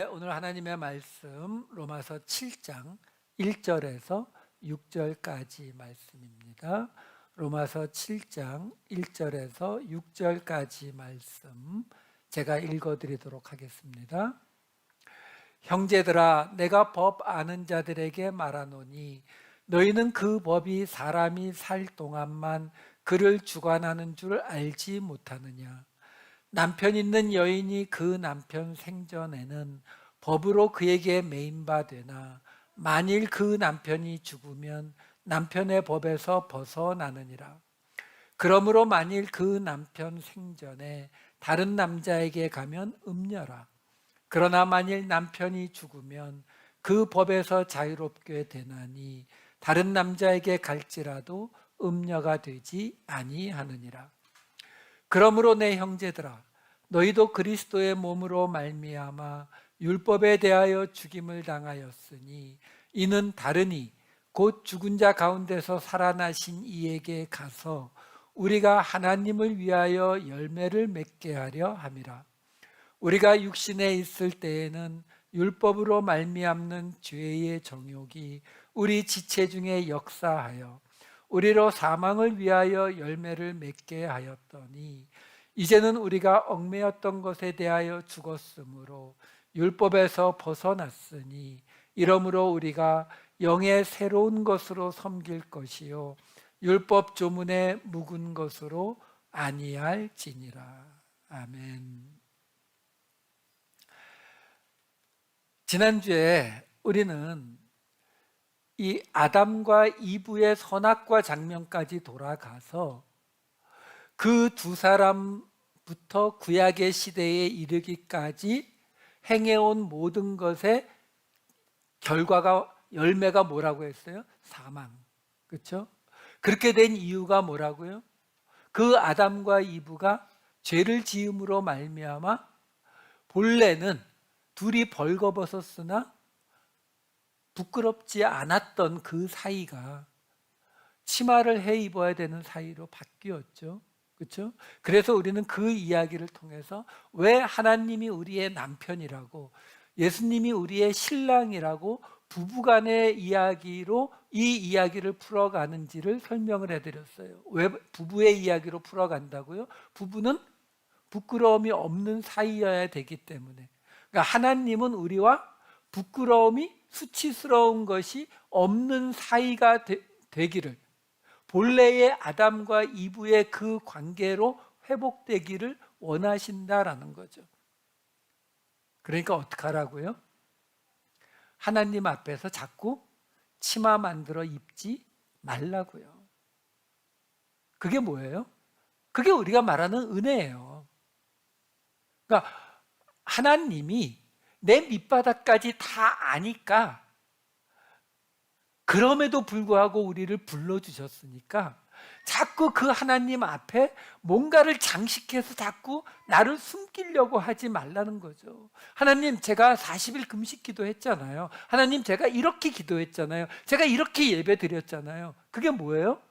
오늘 하나님의 말씀 로마서 7장 1절에서 6절까지 말씀입니다. 로마서 7장 1절에서 6절까지 말씀 제가 읽어드리도록 하겠습니다. 형제들아, 내가 법 아는 자들에게 말하노니 너희는 그 법이 사람이 살 동안만 그를 주관하는 줄 알지 못하느냐. 남편 있는 여인이 그 남편 생전에는 법으로 그에게 매인 바 되나 만일 그 남편이 죽으면 남편의 법에서 벗어나느니라. 그러므로 만일 그 남편 생전에 다른 남자에게 가면 음녀라. 그러나 만일 남편이 죽으면 그 법에서 자유롭게 되나니 다른 남자에게 갈지라도 음녀가 되지 아니하느니라. 그러므로 내 형제들아, 너희도 그리스도의 몸으로 말미암아 율법에 대하여 죽임을 당하였으니 이는 다르니 곧 죽은 자 가운데서 살아나신 이에게 가서 우리가 하나님을 위하여 열매를 맺게 하려 함이라. 우리가 육신에 있을 때에는 율법으로 말미암는 죄의 정욕이 우리 지체 중에 역사하여 우리로 사망을 위하여 열매를 맺게 하였더니 이제는 우리가 얽매였던 것에 대하여 죽었으므로 율법에서 벗어났으니 이러므로 우리가 영의 새로운 것으로 섬길 것이요 율법 조문에 묵은 것으로 아니할지니라. 아멘. 지난주에 우리는 이 아담과 이브의 선악과 장면까지 돌아가서 그 두 사람부터 구약의 시대에 이르기까지 행해온 모든 것의 결과가 열매가 뭐라고 했어요? 사망. 그렇죠? 그렇게 된 이유가 뭐라고요? 그 아담과 이브가 죄를 지음으로 말미암아 본래는 둘이 벌거벗었으나 부끄럽지 않았던 그 사이가 치마를 해 입어야 되는 사이로 바뀌었죠. 그렇죠? 그래서 우리는 그 이야기를 통해서 왜 하나님이 우리의 남편이라고 예수님이 우리의 신랑이라고 부부간의 이야기로 이 이야기를 풀어가는지를 설명을 해드렸어요. 왜 부부의 이야기로 풀어간다고요? 부부는 부끄러움이 없는 사이여야 되기 때문에. 그러니까 하나님은 우리와 부끄러움이 수치스러운 것이 없는 사이가 되기를, 본래의 아담과 이브의 그 관계로 회복되기를 원하신다라는 거죠. 그러니까 어떡하라고요? 하나님 앞에서 자꾸 치마 만들어 입지 말라고요. 그게 뭐예요? 그게 우리가 말하는 은혜예요. 그러니까 하나님이 내 밑바닥까지 다 아니까 그럼에도 불구하고 우리를 불러주셨으니까 자꾸 그 하나님 앞에 뭔가를 장식해서 자꾸 나를 숨기려고 하지 말라는 거죠. 하나님, 제가 40일 금식 기도했잖아요. 하나님, 제가 이렇게 기도했잖아요. 제가 이렇게 예배 드렸잖아요. 그게 뭐예요?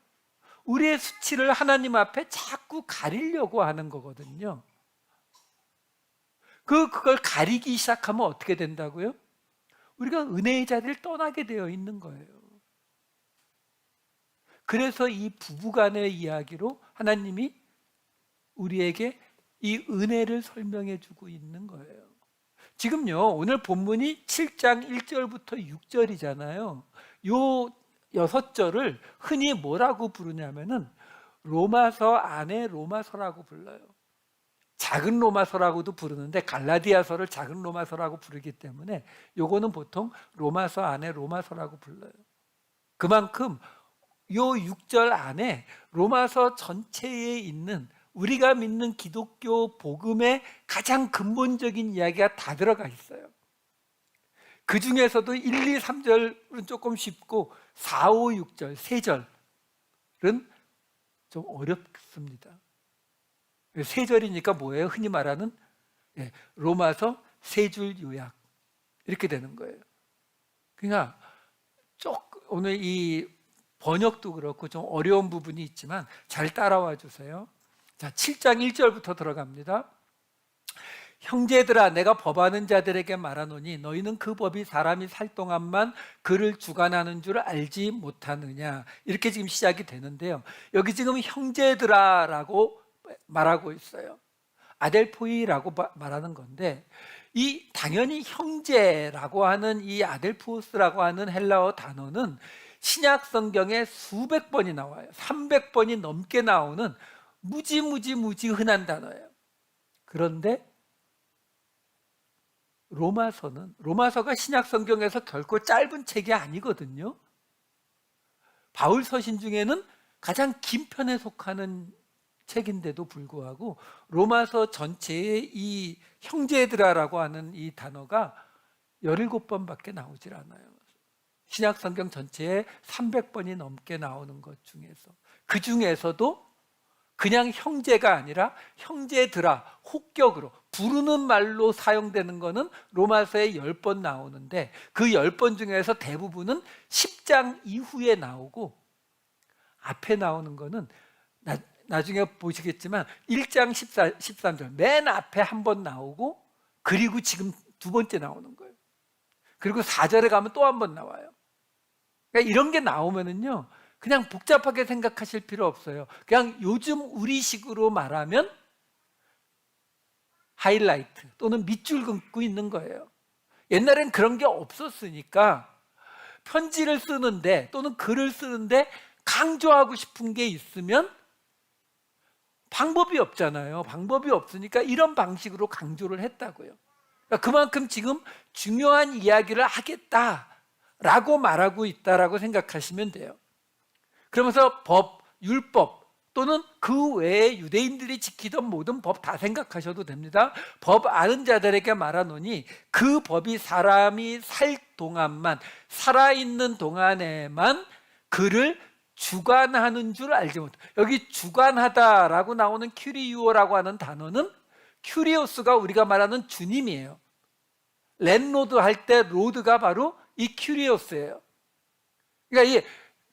우리의 수치를 하나님 앞에 자꾸 가리려고 하는 거거든요. 그걸 가리기 시작하면 어떻게 된다고요? 우리가 은혜의 자리를 떠나게 되어 있는 거예요. 그래서 이 부부간의 이야기로 하나님이 우리에게 이 은혜를 설명해 주고 있는 거예요. 지금요, 오늘 본문이 7장 1절부터 6절이잖아요. 요 6절을 흔히 뭐라고 부르냐면은 로마서 안에 로마서라고 불러요. 작은 로마서라고도 부르는데 갈라디아서를 작은 로마서라고 부르기 때문에 요거는 보통 로마서 안에 로마서라고 불러요. 그만큼 요 6절 안에 로마서 전체에 있는 우리가 믿는 기독교 복음의 가장 근본적인 이야기가 다 들어가 있어요. 그 중에서도 1, 2, 3절은 조금 쉽고 4, 5, 6절, 3절은 좀 어렵습니다. 3절이니까 뭐예요? 흔히 말하는 로마서 3줄 요약 이렇게 되는 거예요. 그러니까 오늘 이 번역도 그렇고 좀 어려운 부분이 있지만 잘 따라와 주세요. 자, 7장 1절부터 들어갑니다. 형제들아 내가 법하는 자들에게 말하노니 너희는 그 법이 사람이 살 동안만 그를 주관하는 줄 알지 못하느냐. 이렇게 지금 시작이 되는데요, 여기 지금 형제들아라고 말하고 있어요. 아델포이라고 말하는 건데, 이 당연히 형제라고 하는 이 아델포스라고 하는 헬라어 단어는 신약 성경에 수백 번이 나와요. 300번이 넘게 나오는 무지 흔한 단어예요. 그런데 로마서가 신약 성경에서 결코 짧은 책이 아니거든요. 바울 서신 중에는 가장 긴 편에 속하는 책인데도 불구하고 로마서 전체에 이 형제들아라고 하는 이 단어가 17번밖에 나오질 않아요. 신약 성경 전체에 300번이 넘게 나오는 것 중에서, 그 중에서도 그냥 형제가 아니라 형제들아, 혹격으로 부르는 말로 사용되는 거는 로마서에 10번 나오는데, 그 10번 중에서 대부분은 10장 이후에 나오고, 앞에 나오는 거는 나중에 보시겠지만 1장 13절 맨 앞에 한 번 나오고, 그리고 지금 두 번째 나오는 거예요. 그리고 4절에 가면 또 한 번 나와요. 그러니까 이런 게 나오면은요, 그냥 복잡하게 생각하실 필요 없어요. 그냥 요즘 우리식으로 말하면 하이라이트 또는 밑줄 긋고 있는 거예요. 옛날엔 그런 게 없었으니까 편지를 쓰는데 또는 글을 쓰는데 강조하고 싶은 게 있으면 방법이 없잖아요. 방법이 없으니까 이런 방식으로 강조를 했다고요. 그러니까 그만큼 지금 중요한 이야기를 하겠다라고 말하고 있다라고 생각하시면 돼요. 그러면서 법, 율법 또는 그 외에 유대인들이 지키던 모든 법 다 생각하셔도 됩니다. 법 아는 자들에게 말하노니 그 법이 사람이 살 동안만, 살아있는 동안에만 그를 주관하는 줄 알지 못해. 여기 주관하다라고 나오는 큐리우어라고 하는 단어는, 큐리오스가 우리가 말하는 주님이에요. 랜로드 할 때 로드가 바로 이 큐리오스예요. 그러니까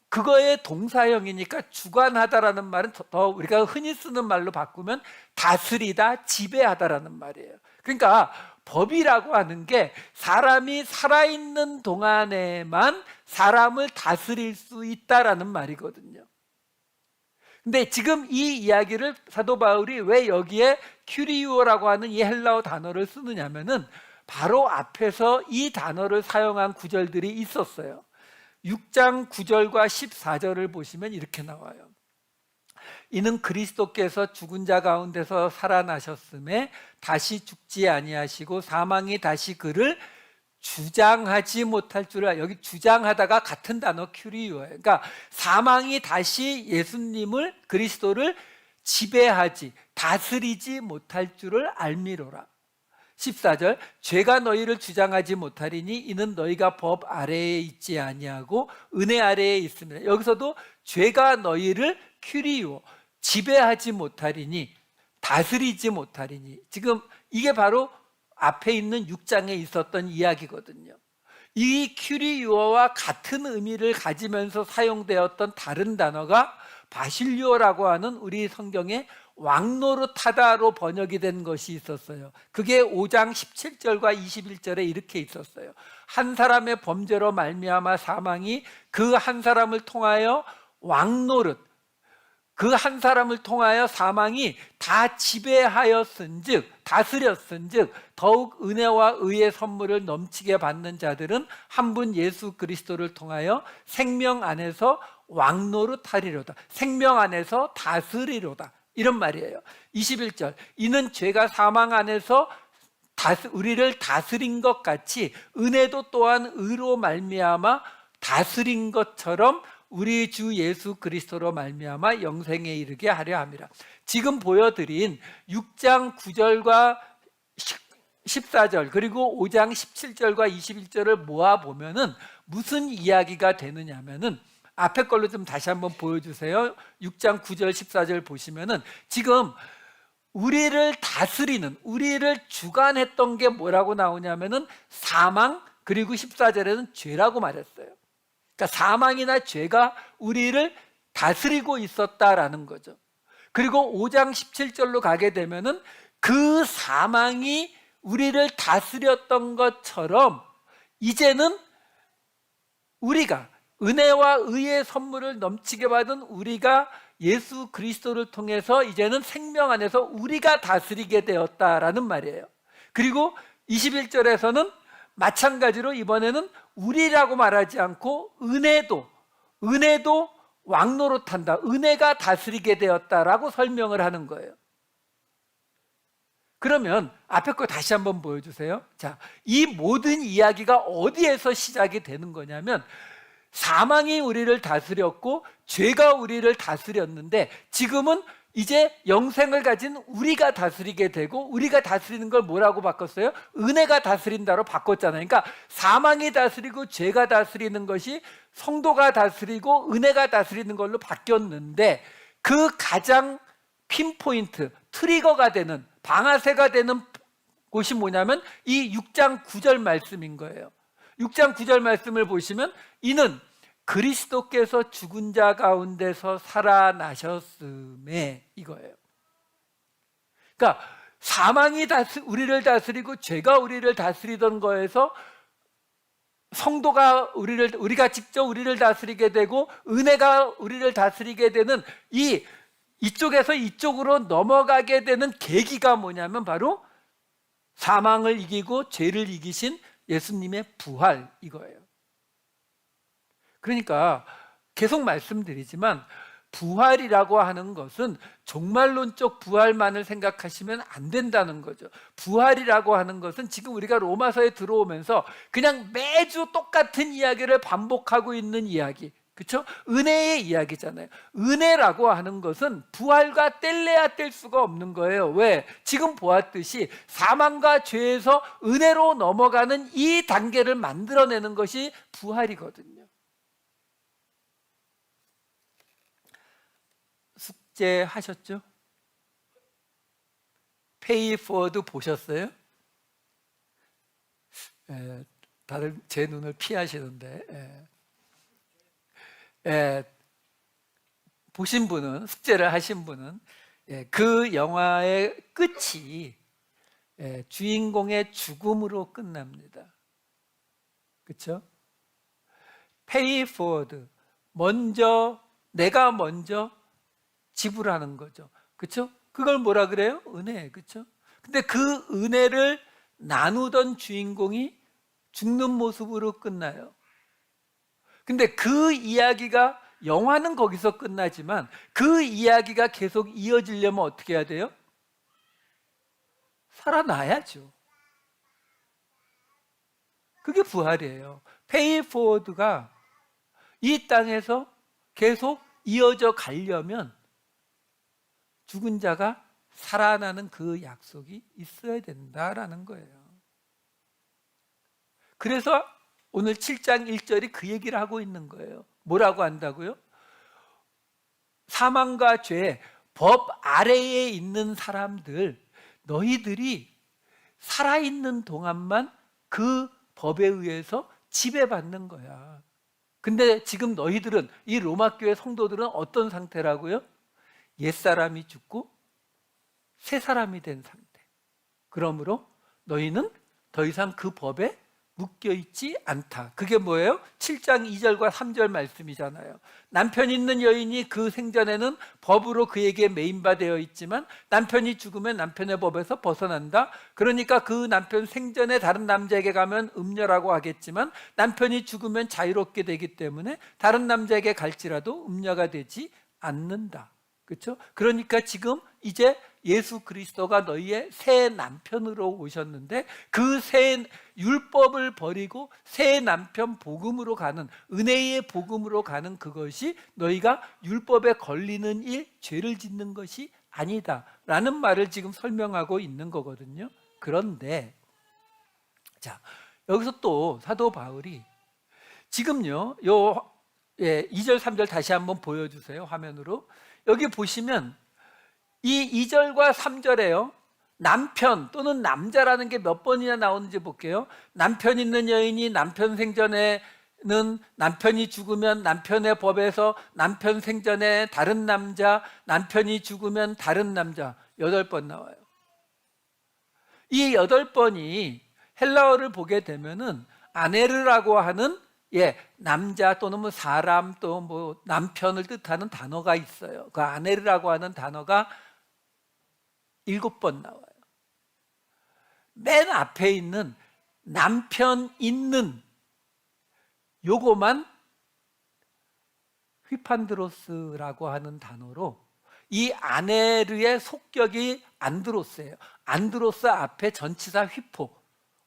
그거의 동사형이니까 주관하다라는 말은 더 우리가 흔히 쓰는 말로 바꾸면 다스리다, 지배하다라는 말이에요. 그러니까 법이라고 하는 게 사람이 살아있는 동안에만 사람을 다스릴 수 있다라는 말이거든요. 근데 지금 이 이야기를 사도 바울이 왜 여기에 큐리우어라고 하는 이 헬라어 단어를 쓰느냐면은 바로 앞에서 이 단어를 사용한 구절들이 있었어요. 6장 9절과 14절을 보시면 이렇게 나와요. 이는 그리스도께서 죽은 자 가운데서 살아나셨음에 다시 죽지 아니하시고 사망이 다시 그를 주장하지 못할 줄 알아. 여기 주장하다가 같은 단어 큐리오예요. 그러니까 사망이 다시 예수님을, 그리스도를 지배하지, 다스리지 못할 줄을 알미로라. 14절, 죄가 너희를 주장하지 못하리니 이는 너희가 법 아래에 있지 아니하고 은혜 아래에 있습니다. 여기서도 죄가 너희를 큐리오, 지배하지 못하리니, 다스리지 못하리니, 지금 이게 바로 앞에 있는 6장에 있었던 이야기거든요. 이 큐리오와 같은 의미를 가지면서 사용되었던 다른 단어가 바실리오라고 하는 우리 성경에 왕노릇하다로 번역이 된 것이 있었어요. 그게 5장 17절과 21절에 이렇게 있었어요. 한 사람의 범죄로 말미암아 사망이 그 한 사람을 통하여 왕노릇, 그 한 사람을 통하여 사망이 다 지배하였은즉, 다스렸은즉 더욱 은혜와 의의 선물을 넘치게 받는 자들은 한 분 예수 그리스도를 통하여 생명 안에서 왕노릇하리로다, 생명 안에서 다스리로다, 이런 말이에요. 21절, 이는 죄가 사망 안에서 우리를 다스린 것 같이 은혜도 또한 의로 말미암아 다스린 것처럼 우리 주 예수 그리스도로 말미암아 영생에 이르게 하려 함이라. 지금 보여드린 6장 9절과 14절 그리고 5장 17절과 21절을 모아보면은 무슨 이야기가 되느냐면은, 앞에 걸로 좀 다시 한번 보여주세요. 6장 9절 14절 보시면은 지금 우리를 다스리는, 우리를 주관했던 게 뭐라고 나오냐면은 사망, 그리고 14절에는 죄라고 말했어요. 그러니까 사망이나 죄가 우리를 다스리고 있었다라는 거죠. 그리고 5장 17절로 가게 되면은 그 사망이 우리를 다스렸던 것처럼 이제는 우리가 은혜와 의의 선물을 넘치게 받은 우리가 예수 그리스도를 통해서 이제는 생명 안에서 우리가 다스리게 되었다라는 말이에요. 그리고 21절에서는 마찬가지로 이번에는 우리라고 말하지 않고 은혜도 왕노릇한다. 은혜가 다스리게 되었다라고 설명을 하는 거예요. 그러면 앞에 거 다시 한번 보여주세요. 자, 이 모든 이야기가 어디에서 시작이 되는 거냐면 사망이 우리를 다스렸고 죄가 우리를 다스렸는데 지금은 이제 영생을 가진 우리가 다스리게 되고 우리가 다스리는 걸 뭐라고 바꿨어요? 은혜가 다스린다로 바꿨잖아요. 그러니까 사망이 다스리고 죄가 다스리는 것이 성도가 다스리고 은혜가 다스리는 걸로 바뀌었는데 그 가장 핀포인트, 트리거가 되는 방아쇠가 되는 곳이 뭐냐면 이 6장 9절 말씀인 거예요. 6장 9절 말씀을 보시면 이는 그리스도께서 죽은 자 가운데서 살아나셨음에 이거예요. 그러니까 사망이 우리를 다스리고 죄가 우리를 다스리던 거에서 성도가 우리가 직접 우리를 다스리게 되고 은혜가 우리를 다스리게 되는 이쪽에서 이쪽으로 넘어가게 되는 계기가 뭐냐면 바로 사망을 이기고 죄를 이기신 예수님의 부활 이거예요. 그러니까 계속 말씀드리지만 부활이라고 하는 것은 종말론적 부활만을 생각하시면 안 된다는 거죠. 부활이라고 하는 것은 지금 우리가 로마서에 들어오면서 그냥 매주 똑같은 이야기를 반복하고 있는 이야기, 그렇죠? 은혜의 이야기잖아요. 은혜라고 하는 것은 부활과 뗄래야 뗄 수가 없는 거예요. 왜? 지금 보았듯이 사망과 죄에서 은혜로 넘어가는 이 단계를 만들어내는 것이 부활이거든요. 숙제 하셨죠? 페이 포워드 보셨어요? 다들 제 눈을 피하시는데 보신 분은, 숙제를 하신 분은 그 영화의 끝이 주인공의 죽음으로 끝납니다. 그렇죠? 페이 포워드, 내가 먼저 지불하는 거죠. 그렇죠? 그걸 뭐라 그래요? 은혜. 그렇죠? 근데 그 은혜를 나누던 주인공이 죽는 모습으로 끝나요. 근데 그 이야기가, 영화는 거기서 끝나지만 그 이야기가 계속 이어지려면 어떻게 해야 돼요? 살아나야죠. 그게 부활이에요. 페이 포워드가 이 땅에서 계속 이어져 가려면 죽은 자가 살아나는 그 약속이 있어야 된다라는 거예요. 그래서 오늘 7장 1절이 그 얘기를 하고 있는 거예요. 뭐라고 한다고요? 사망과 죄, 법 아래에 있는 사람들, 너희들이 살아있는 동안만 그 법에 의해서 지배받는 거야. 근데 지금 너희들은, 이 로마교회 성도들은 어떤 상태라고요? 옛사람이 죽고 새 사람이 된 상태. 그러므로 너희는 더 이상 그 법에 묶여있지 않다. 그게 뭐예요? 7장 2절과 3절 말씀이잖아요. 남편 있는 여인이 그 생전에는 법으로 그에게 매인바되어 있지만 남편이 죽으면 남편의 법에서 벗어난다. 그러니까 그 남편 생전에 다른 남자에게 가면 음녀라고 하겠지만 남편이 죽으면 자유롭게 되기 때문에 다른 남자에게 갈지라도 음녀가 되지 않는다. 그렇죠? 그러니까 지금 이제 예수 그리스도가 너희의 새 남편으로 오셨는데 그 새 율법을 버리고 새 남편 복음으로 가는, 은혜의 복음으로 가는 그것이 너희가 율법에 걸리는 일, 죄를 짓는 것이 아니다 라는 말을 지금 설명하고 있는 거거든요. 그런데 자, 여기서 또 사도 바울이 지금요 2절 3절 다시 한번 보여주세요. 화면으로. 여기 보시면 이 2절과 3절에요 남편 또는 남자라는 게 몇 번이나 나오는지 볼게요. 남편 있는 여인이 남편 생전에는, 남편이 죽으면 남편의 법에서 남편 생전에 다른 남자, 남편이 죽으면 다른 남자 8번 나와요. 이 8번이 헬라어를 보게 되면은 아네르라고 하는 남자 또는 뭐 사람 또 뭐 남편을 뜻하는 단어가 있어요. 그 아네르라고 하는 단어가 7번 나와요. 맨 앞에 있는 남편 있는 요거만 휘판드로스라고 하는 단어로, 이 아네르의 속격이 안드로스예요. 안드로스 앞에 전치사 휘포,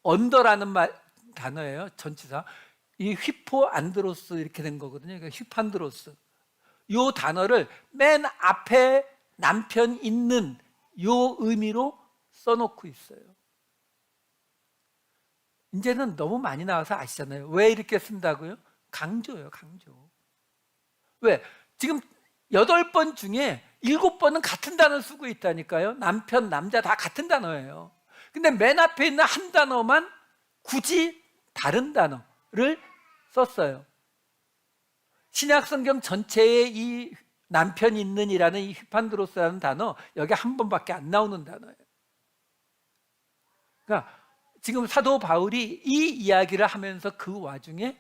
언더라는 단어예요. 전치사. 이 휘포 안드로스 이렇게 된 거거든요. 그러니까 휘판드로스. 요 단어를 맨 앞에 남편 있는 요 의미로 써놓고 있어요. 이제는 너무 많이 나와서 아시잖아요. 왜 이렇게 쓴다고요? 강조예요, 강조. 왜? 지금 8번 중에 7번은 같은 단어 쓰고 있다니까요. 남편, 남자 다 같은 단어예요. 근데 맨 앞에 있는 한 단어만 굳이 다른 단어를 썼어요. 신약성경 전체에 이 남편 있는이라는 이 휘판드로스라는 단어 여기 한 번밖에 안 나오는 단어예요. 그러니까 지금 사도 바울이 이 이야기를 하면서 그 와중에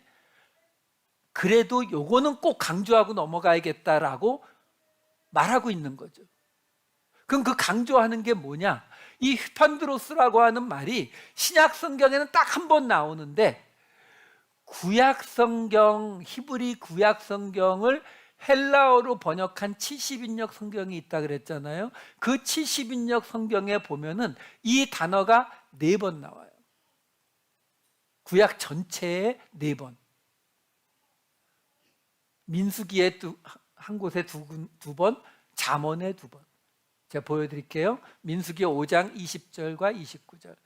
그래도 요거는 꼭 강조하고 넘어가야겠다라고 말하고 있는 거죠. 그럼 그 강조하는 게 뭐냐? 이 휘판드로스라고 하는 말이 신약 성경에는 딱 한 번 나오는데, 구약 성경, 히브리 구약 성경을 헬라어로 번역한 70인역 성경이 있다 그랬잖아요. 그 70인역 성경에 보면은 이 단어가 4번 나와요. 구약 전체에 4번. 민수기에 한 곳에 2번, 잠언에 2번. 제가 보여드릴게요. 민수기 5장 20절과 29절.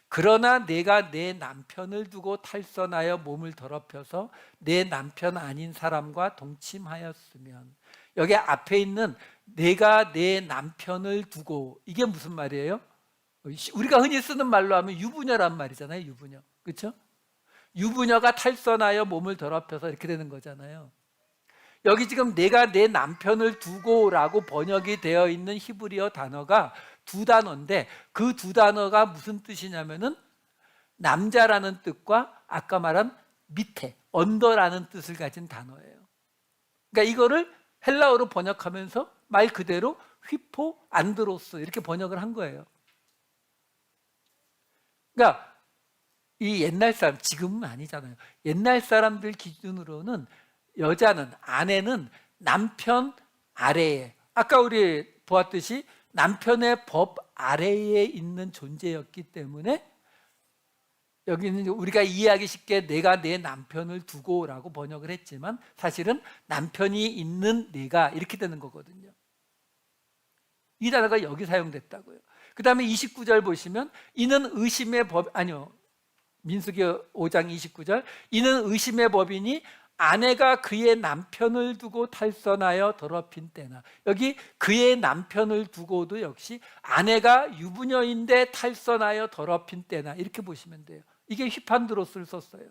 그러나 내가 내 남편을 두고 탈선하여 몸을 더럽혀서 내 남편 아닌 사람과 동침하였으면. 여기 앞에 있는 내가 내 남편을 두고, 이게 무슨 말이에요? 우리가 흔히 쓰는 말로 하면 유부녀란 말이잖아요. 유부녀, 그렇죠? 유부녀가 탈선하여 몸을 더럽혀서 이렇게 되는 거잖아요. 여기 지금 내가 내 남편을 두고라고 번역이 되어 있는 히브리어 단어가 2단어인데, 그 2단어가 무슨 뜻이냐면은 남자라는 뜻과 아까 말한 밑에, 언더라는 뜻을 가진 단어예요. 그러니까 이거를 헬라어로 번역하면서 말 그대로 휘포 안드로스 이렇게 번역을 한 거예요. 그러니까 이 옛날 사람, 지금은 아니잖아요. 옛날 사람들 기준으로는 여자는, 아내는 남편 아래에, 아까 우리 보았듯이 남편의 법 아래에 있는 존재였기 때문에, 여기는 우리가 이해하기 쉽게 내가 내 남편을 두고라고 번역을 했지만 사실은 남편이 있는 내가 이렇게 되는 거거든요. 이 단어가 여기 사용됐다고요. 그 다음에 29절 보시면 이는 의심의 법, 아니요, 민수기 5장 29절, 이는 의심의 법이니 아내가 그의 남편을 두고 탈선하여 더럽힌 때나. 여기 그의 남편을 두고도 역시 아내가 유부녀인데 탈선하여 더럽힌 때나 이렇게 보시면 돼요. 이게 휘판드로스를 썼어요.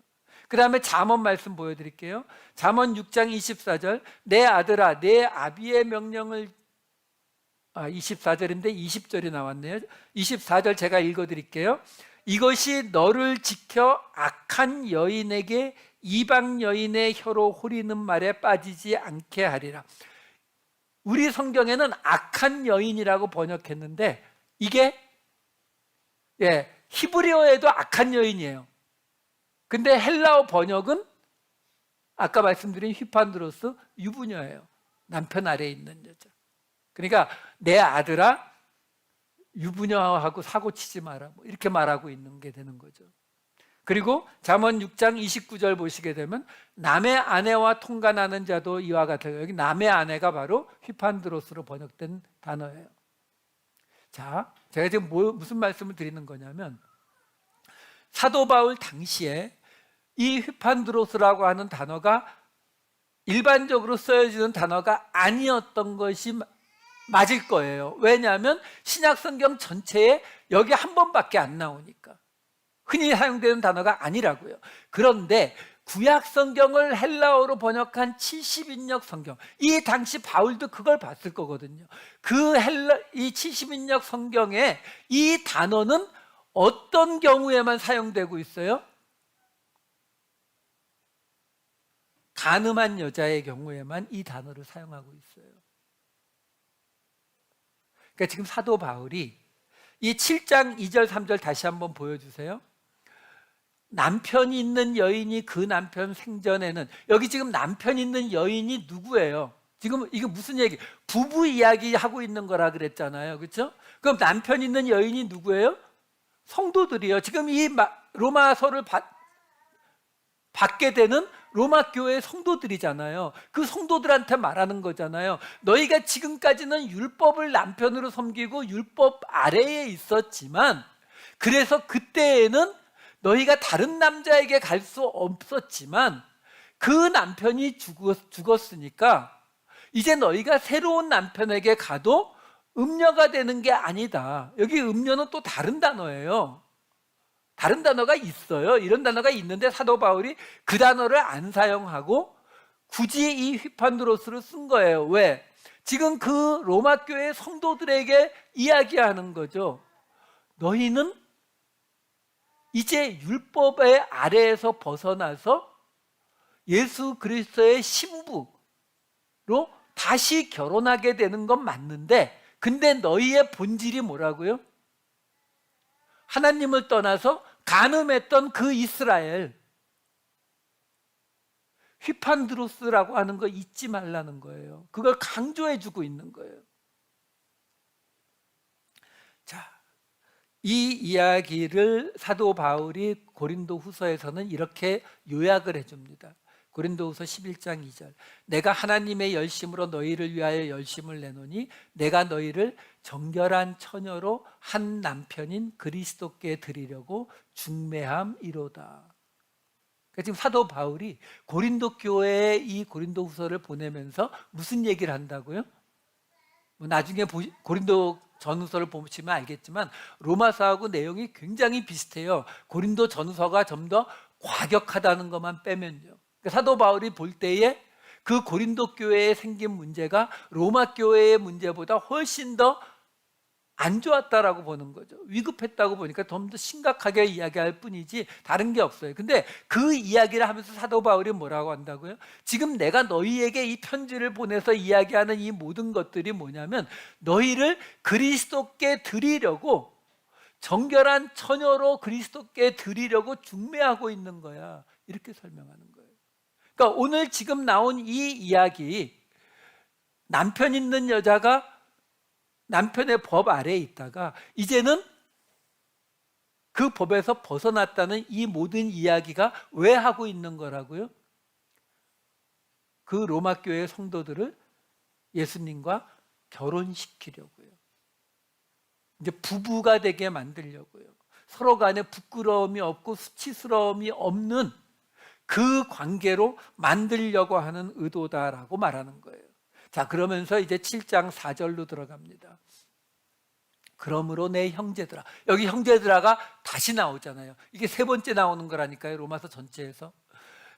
그 다음에 잠언 말씀 보여드릴게요. 잠언 6장 24절, 내 아들아 내 아비의 명령을, 24절인데 20절이 나왔네요. 24절 제가 읽어드릴게요. 이것이 너를 지켜 악한 여인에게 이방 여인의 혀로 호리는 말에 빠지지 않게 하리라. 우리 성경에는 악한 여인이라고 번역했는데 이게 히브리어에도 악한 여인이에요. 근데 헬라어 번역은 아까 말씀드린 휘판드로스, 유부녀예요. 남편 아래에 있는 여자. 그러니까 내 아들아 유부녀하고 사고 치지 마라, 뭐 이렇게 말하고 있는 게 되는 거죠. 그리고 잠언 6장 29절 보시게 되면 남의 아내와 통간하는 자도 이와 같아요. 여기 남의 아내가 바로 휘판드로스로 번역된 단어예요. 자, 제가 지금 무슨 말씀을 드리는 거냐면, 사도 바울 당시에 이 휘판드로스라고 하는 단어가 일반적으로 쓰여지는 단어가 아니었던 것이 맞을 거예요. 왜냐하면 신약 성경 전체에 여기 한 번밖에 안 나오니까. 흔히 사용되는 단어가 아니라고요. 그런데 구약 성경을 헬라어로 번역한 70인역 성경, 이 당시 바울도 그걸 봤을 거거든요. 이 70인역 성경에 이 단어는 어떤 경우에만 사용되고 있어요? 간음한 여자의 경우에만 이 단어를 사용하고 있어요. 그러니까 지금 사도 바울이 이 7장 2절 3절 다시 한번 보여주세요. 남편이 있는 여인이 그 남편 생전에는, 여기 지금 남편 있는 여인이 누구예요? 지금 이게 무슨 얘기? 부부 이야기 하고 있는 거라 그랬잖아요, 그렇죠? 그럼 남편 있는 여인이 누구예요? 성도들이요. 지금 이 로마서를 받게 되는 로마 교회의 성도들이잖아요. 그 성도들한테 말하는 거잖아요. 너희가 지금까지는 율법을 남편으로 섬기고 율법 아래에 있었지만, 그래서 그때에는 너희가 다른 남자에게 갈 수 없었지만 그 남편이 죽었으니까 이제 너희가 새로운 남편에게 가도 음녀가 되는 게 아니다. 여기 음녀는 또 다른 단어예요. 다른 단어가 있어요. 이런 단어가 있는데 사도 바울이 그 단어를 안 사용하고 굳이 이 휘판드로스를 쓴 거예요. 왜? 지금 그 로마 교회 성도들에게 이야기하는 거죠. 너희는 이제 율법의 아래에서 벗어나서 예수 그리스도의 신부로 다시 결혼하게 되는 건 맞는데, 근데 너희의 본질이 뭐라고요? 하나님을 떠나서 간음했던 그 이스라엘, 휘판드로스라고 하는 거 잊지 말라는 거예요. 그걸 강조해 주고 있는 거예요. 자, 이 이야기를 사도 바울이 고린도 후서에서는 이렇게 요약을 해줍니다. 고린도 후서 11장 2절, 내가 하나님의 열심으로 너희를 위하여 열심을 내노니 내가 너희를 정결한 처녀로 한 남편인 그리스도께 드리려고 중매함이로다. 그러니까 지금 사도 바울이 고린도 교회에 이 고린도 후서를 보내면서 무슨 얘기를 한다고요? 나중에 고린도 전후서를 보시면 알겠지만 로마서하고 내용이 굉장히 비슷해요. 고린도 전후서가 좀 더 과격하다는 것만 빼면요. 사도 바울이 볼 때에 그 고린도 교회에 생긴 문제가 로마 교회의 문제보다 훨씬 더 안 좋았다라고 보는 거죠. 위급했다고 보니까 좀 더 심각하게 이야기할 뿐이지 다른 게 없어요. 근데 그 이야기를 하면서 사도 바울이 뭐라고 한다고요? 지금 내가 너희에게 이 편지를 보내서 이야기하는 이 모든 것들이 뭐냐면 너희를 그리스도께 드리려고, 정결한 처녀로 그리스도께 드리려고 중매하고 있는 거야. 이렇게 설명하는 거예요. 그러니까 오늘 지금 나온 이 이야기, 남편 있는 여자가 남편의 법 아래에 있다가 이제는 그 법에서 벗어났다는 이 모든 이야기가 왜 하고 있는 거라고요? 그 로마 교회 성도들을 예수님과 결혼시키려고요. 이제 부부가 되게 만들려고요. 서로 간에 부끄러움이 없고 수치스러움이 없는 그 관계로 만들려고 하는 의도다라고 말하는 거예요. 자, 그러면서 이제 7장 4절로 들어갑니다. 그러므로 내 형제들아, 여기 형제들아가 다시 나오잖아요. 이게 세 번째 나오는 거라니까요, 로마서 전체에서.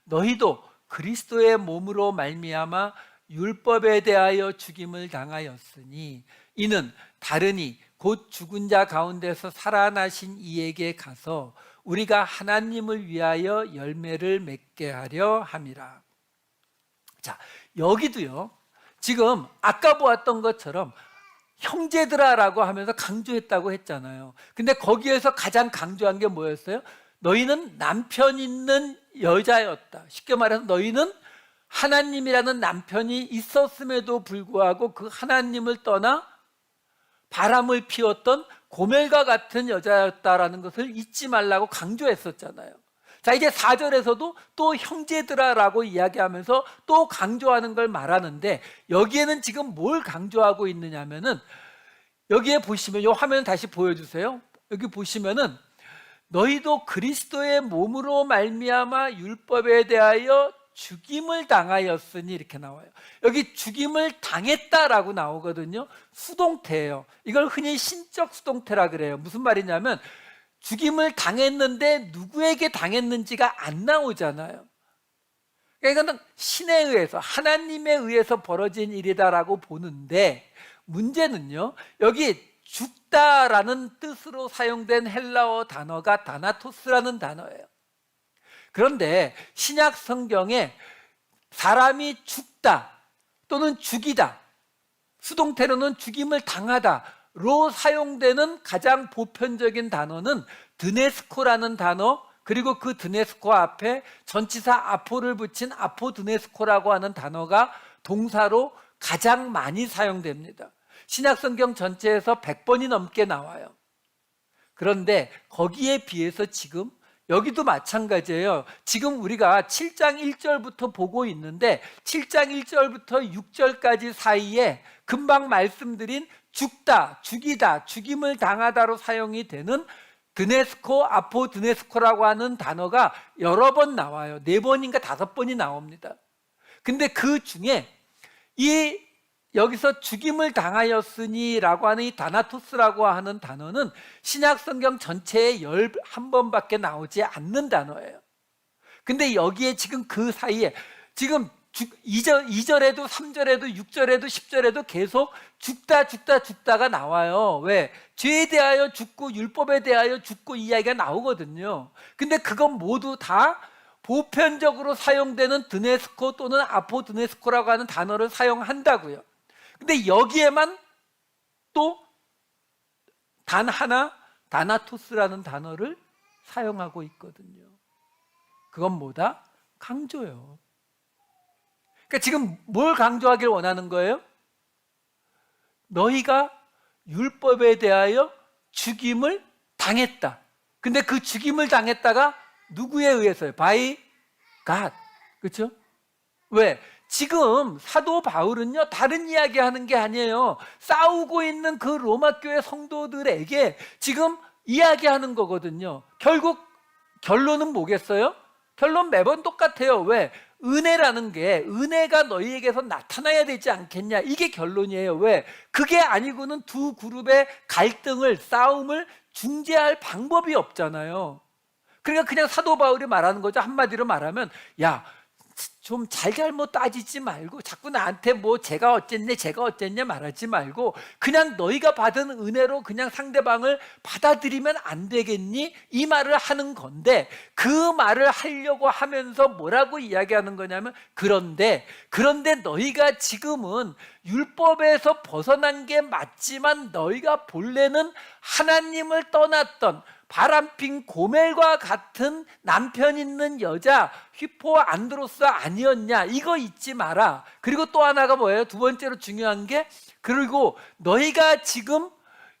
너희도 그리스도의 몸으로 말미암아 율법에 대하여 죽임을 당하였으니 이는 다르니 곧 죽은 자 가운데서 살아나신 이에게 가서 우리가 하나님을 위하여 열매를 맺게 하려 함이라. 자, 여기도요, 지금 아까 보았던 것처럼 형제들아라고 하면서 강조했다고 했잖아요. 근데 거기에서 가장 강조한 게 뭐였어요? 너희는 남편 있는 여자였다. 쉽게 말해서 너희는 하나님이라는 남편이 있었음에도 불구하고 그 하나님을 떠나 바람을 피웠던 고멜과 같은 여자였다라는 것을 잊지 말라고 강조했었잖아요. 자, 이제 4절에서도 또 형제들아라고 이야기하면서 또 강조하는 걸 말하는데, 여기에는 지금 뭘 강조하고 있느냐면은, 여기에 보시면, 이 화면 다시 보여주세요. 여기 보시면은 너희도 그리스도의 몸으로 말미암아 율법에 대하여 죽임을 당하였으니 이렇게 나와요. 여기 죽임을 당했다라고 나오거든요. 수동태예요. 이걸 흔히 신적 수동태라 그래요. 무슨 말이냐면 죽임을 당했는데 누구에게 당했는지가 안 나오잖아요. 그러니까 이거는 신에 의해서, 하나님에 의해서 벌어진 일이다라고 보는데, 문제는요, 여기 죽다라는 뜻으로 사용된 헬라어 단어가 다나토스라는 단어예요. 그런데 신약 성경에 사람이 죽다 또는 죽이다, 수동태로는 죽임을 당하다로 사용되는 가장 보편적인 단어는 드네스코라는 단어, 그리고 그 드네스코 앞에 전치사 아포를 붙인 아포드네스코라고 하는 단어가 동사로 가장 많이 사용됩니다. 신약성경 전체에서 100번이 넘게 나와요. 그런데 거기에 비해서 지금 여기도 마찬가지예요. 지금 우리가 7장 1절부터 보고 있는데 7장 1절부터 6절까지 사이에 금방 말씀드린 죽다, 죽이다, 죽임을 당하다로 사용이 되는 드네스코, 아포드네스코라고 하는 단어가 여러 번 나와요. 4번인가 5번이 나옵니다. 근데 그 중에 여기서 죽임을 당하였으니라고 하는 이 다나토스라고 하는 단어는 신약성경 전체에 11번밖에 나오지 않는 단어예요. 근데 여기에 지금 그 사이에 지금 2절에도 3절에도 6절에도 10절에도 계속 죽다가 나와요. 왜? 죄에 대하여 죽고 율법에 대하여 죽고 이야기가 나오거든요. 근데 그건 모두 다 보편적으로 사용되는 드네스코 또는 아포드네스코라고 하는 단어를 사용한다고요. 근데 여기에만 또 단 하나 다나토스라는 단어를 사용하고 있거든요. 그건 뭐다? 강조요. 그러니까 지금 뭘 강조하길 원하는 거예요? 너희가 율법에 대하여 죽임을 당했다. 근데 그 죽임을 당했다가 누구에 의해서요? By God. 그렇죠? 왜? 지금 사도 바울은요, 다른 이야기 하는 게 아니에요. 싸우고 있는 그 로마 교회 성도들에게 지금 이야기하는 거거든요. 결국 결론은 뭐겠어요? 결론 매번 똑같아요. 왜? 은혜라는 게, 은혜가 너희에게서 나타나야 되지 않겠냐, 이게 결론이에요. 왜? 그게 아니고는 두 그룹의 갈등을, 싸움을 중재할 방법이 없잖아요. 그러니까 그냥 사도 바울이 말하는 거죠. 한마디로 말하면, 야, 좀 잘잘못 따지지 말고 자꾸 나한테 뭐 제가 어쨌냐 말하지 말고 그냥 너희가 받은 은혜로 그냥 상대방을 받아들이면 안 되겠니? 이 말을 하는 건데, 그 말을 하려고 하면서 뭐라고 이야기하는 거냐면, 그런데 너희가 지금은 율법에서 벗어난 게 맞지만 너희가 본래는 하나님을 떠났던 바람핀 고멜과 같은 남편 있는 여자 휘포 안드로스 아니었냐, 이거 잊지 마라. 그리고 또 하나가 뭐예요? 두 번째로 중요한 게, 그리고 너희가 지금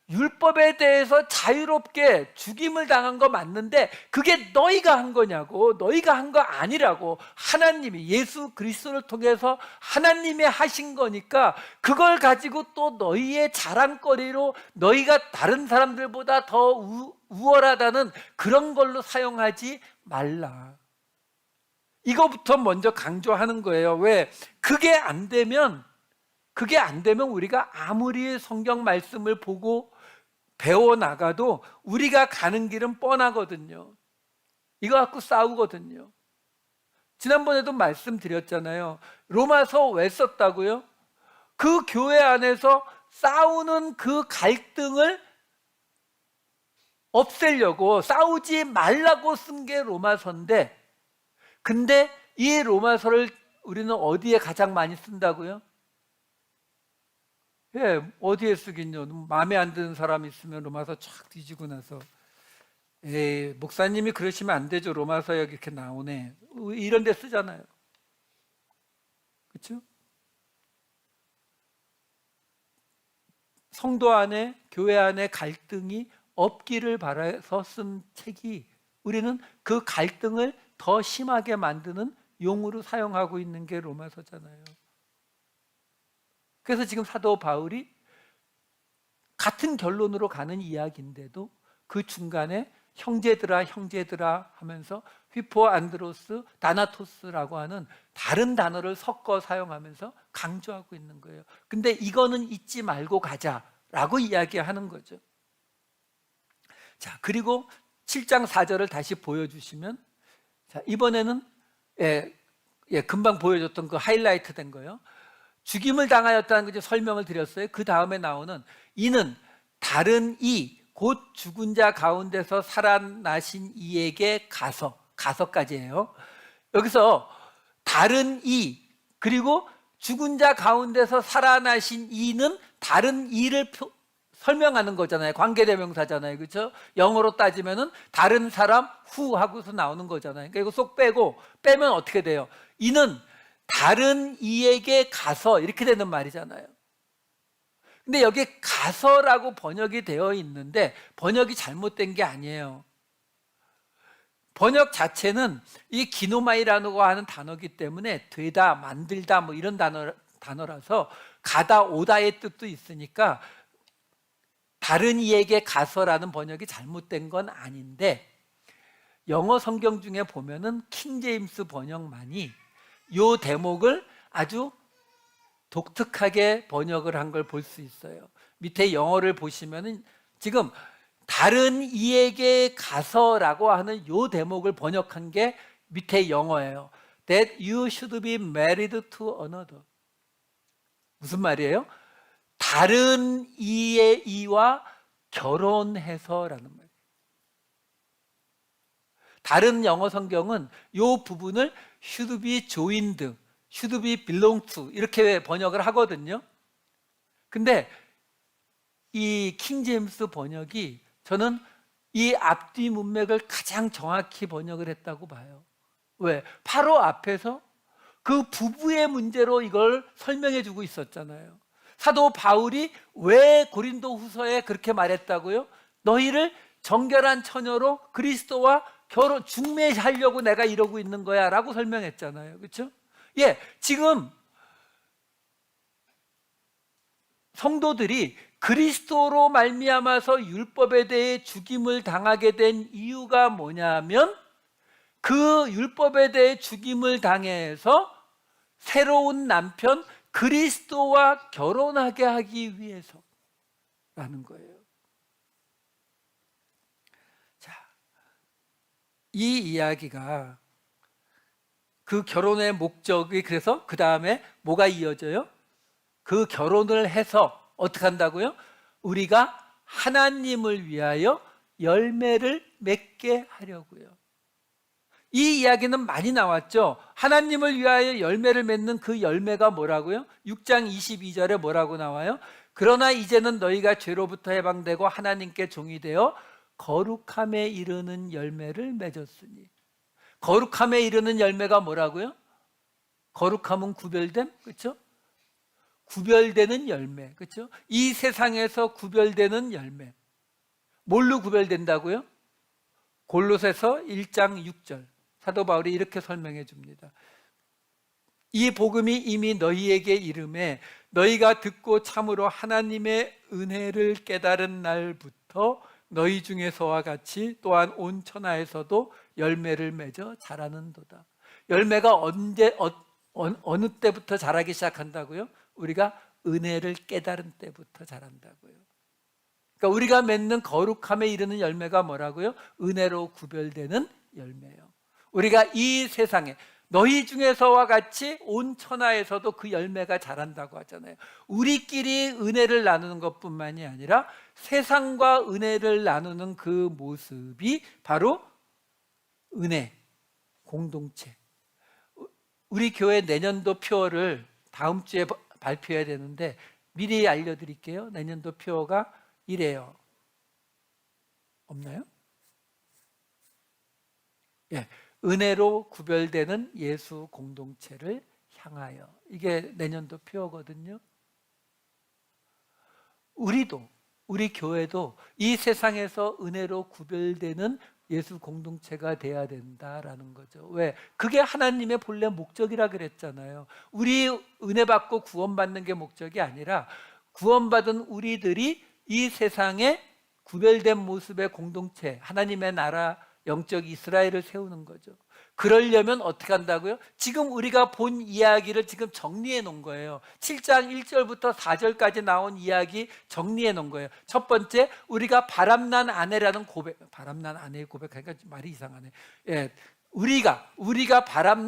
율법에 대해서 자유롭게 죽임을 당한 거 맞는데 그게 너희가 한 거냐고, 너희가 한 거 아니라고. 하나님이, 예수 그리스도를 통해서 하나님이 하신 거니까 그걸 가지고 또 너희의 자랑거리로 너희가 다른 사람들보다 더 우월하다는 그런 걸로 사용하지 말라. 이거부터 먼저 강조하는 거예요. 왜? 그게 안 되면 우리가 아무리 성경 말씀을 보고 배워나가도 우리가 가는 길은 뻔하거든요. 이거 갖고 싸우거든요. 지난번에도 말씀드렸잖아요. 로마서 왜 썼다고요? 그 교회 안에서 싸우는 그 갈등을 없애려고, 싸우지 말라고 쓴 게 로마서인데, 근데 이 로마서를 우리는 어디에 가장 많이 쓴다고요? 예, 어디에 쓰긴요. 마음에 안 드는 사람 있으면 로마서 쫙 뒤지고 나서, 에이, 목사님이 그러시면 안 되죠. 로마서에 이렇게 나오네. 이런 데 쓰잖아요. 그렇죠? 성도 안에, 교회 안에 갈등이 없기를 바라서 쓴 책이, 우리는 그 갈등을 더 심하게 만드는 용어로 사용하고 있는 게 로마서잖아요. 그래서 지금 사도 바울이 같은 결론으로 가는 이야기인데도 그 중간에 형제들아 하면서 휘포 안드로스 다나토스라고 하는 다른 단어를 섞어 사용하면서 강조하고 있는 거예요. 근데 이거는 잊지 말고 가자라고 이야기하는 거죠. 자, 그리고 7장 4절을 다시 보여주시면, 자, 이번에는 금방 보여줬던 그 하이라이트 된 거예요. 죽임을 당하였다는 거 설명을 드렸어요. 그 다음에 나오는, 이는 다른 이 곧 죽은 자 가운데서 살아나신 이에게 가서까지예요. 여기서 다른 이 그리고 죽은 자 가운데서 살아나신 이는 다른 이를 설명하는 거잖아요. 관계대명사잖아요. 그렇죠? 영어로 따지면은 다른 사람 후 하고서 나오는 거잖아요. 그러니까 이거 쏙 빼면 어떻게 돼요? 이는 다른 이에게 가서 이렇게 되는 말이잖아요. 근데 여기 가서라고 번역이 되어 있는데 번역이 잘못된 게 아니에요. 번역 자체는 이 기노마이라고 하는 단어이기 때문에 되다, 만들다 뭐 이런 단어라서 가다, 오다의 뜻도 있으니까 다른 이에게 가서라는 번역이 잘못된 건 아닌데 영어 성경 중에 보면은 킹제임스 번역만이 이 대목을 아주 독특하게 번역을 한 걸 볼 수 있어요. 밑에 영어를 보시면은 지금 다른 이에게 가서라고 하는 이 대목을 번역한 게 밑에 영어예요. That you should be married to another. 무슨 말이에요? 다른 이의 이와 결혼해서라는 말이에요. 다른 영어 성경은 이 부분을 should be joined, should be belong to 이렇게 번역을 하거든요. 근데 이 킹제임스 번역이 저는 이 앞뒤 문맥을 가장 정확히 번역을 했다고 봐요. 왜? 바로 앞에서 그 부부의 문제로 이걸 설명해 주고 있었잖아요. 사도 바울이 왜 고린도 후서에 그렇게 말했다고요? 너희를 정결한 처녀로 그리스도와 중매하려고 내가 이러고 있는 거야 라고 설명했잖아요. 그렇죠? 예, 지금 성도들이 그리스도로 말미암아서 율법에 대해 죽임을 당하게 된 이유가 뭐냐면 그 율법에 대해 죽임을 당해서 새로운 남편 그리스도와 결혼하게 하기 위해서라는 거예요. 자, 이 이야기가 그 결혼의 목적이 그래서 그 다음에 뭐가 이어져요? 그 결혼을 해서 어떻게 한다고요? 우리가 하나님을 위하여 열매를 맺게 하려고요. 이 이야기는 많이 나왔죠. 하나님을 위하여 열매를 맺는 그 열매가 뭐라고요? 6장 22절에 뭐라고 나와요? 그러나 이제는 너희가 죄로부터 해방되고 하나님께 종이 되어 거룩함에 이르는 열매를 맺었으니. 거룩함에 이르는 열매가 뭐라고요? 거룩함은 구별됨, 그렇죠? 구별되는 열매, 그렇죠? 이 세상에서 구별되는 열매. 뭘로 구별된다고요? 골로새서 1장 6절 사도 바울이 이렇게 설명해 줍니다. 이 복음이 이미 너희에게 이름에 너희가 듣고 참으로 하나님의 은혜를 깨달은 날부터 너희 중에서와 같이 또한 온 천하에서도 열매를 맺어 자라는도다. 열매가 어느 때부터 자라기 시작한다고요? 우리가 은혜를 깨달은 때부터 자란다고요. 그러니까 우리가 맺는 거룩함에 이르는 열매가 뭐라고요? 은혜로 구별되는 열매예요. 우리가 이 세상에 너희 중에서와 같이 온 천하에서도 그 열매가 자란다고 하잖아요. 우리끼리 은혜를 나누는 것뿐만이 아니라 세상과 은혜를 나누는 그 모습이 바로 은혜, 공동체. 우리 교회 내년도 표어를 다음 주에 발표해야 되는데 미리 알려드릴게요. 내년도 표어가 이래요. 없나요? 예, 은혜로 구별되는 예수 공동체를 향하여. 이게 내년도 표어거든요. 우리 교회도 이 세상에서 은혜로 구별되는 예수 공동체가 돼야 된다라는 거죠. 왜? 그게 하나님의 본래 목적이라 그랬잖아요. 우리 은혜 받고 구원받는 게 목적이 아니라 구원받은 우리들이 이 세상에 구별된 모습의 공동체, 하나님의 나라, 영적 이스라엘을 세우는 거죠. 그러려면 어떻게 한다고요? 지금 우리가 본 이야기를 지금 정리해 놓은 거예요. 7장 1절부터 4절까지 나온 이야기 정리해 놓은 거예요. 첫 번째, 우리가 바람난 아내라는 고백. 바람난 아내의 고백하니까 말이 이상하네. 예, 우리가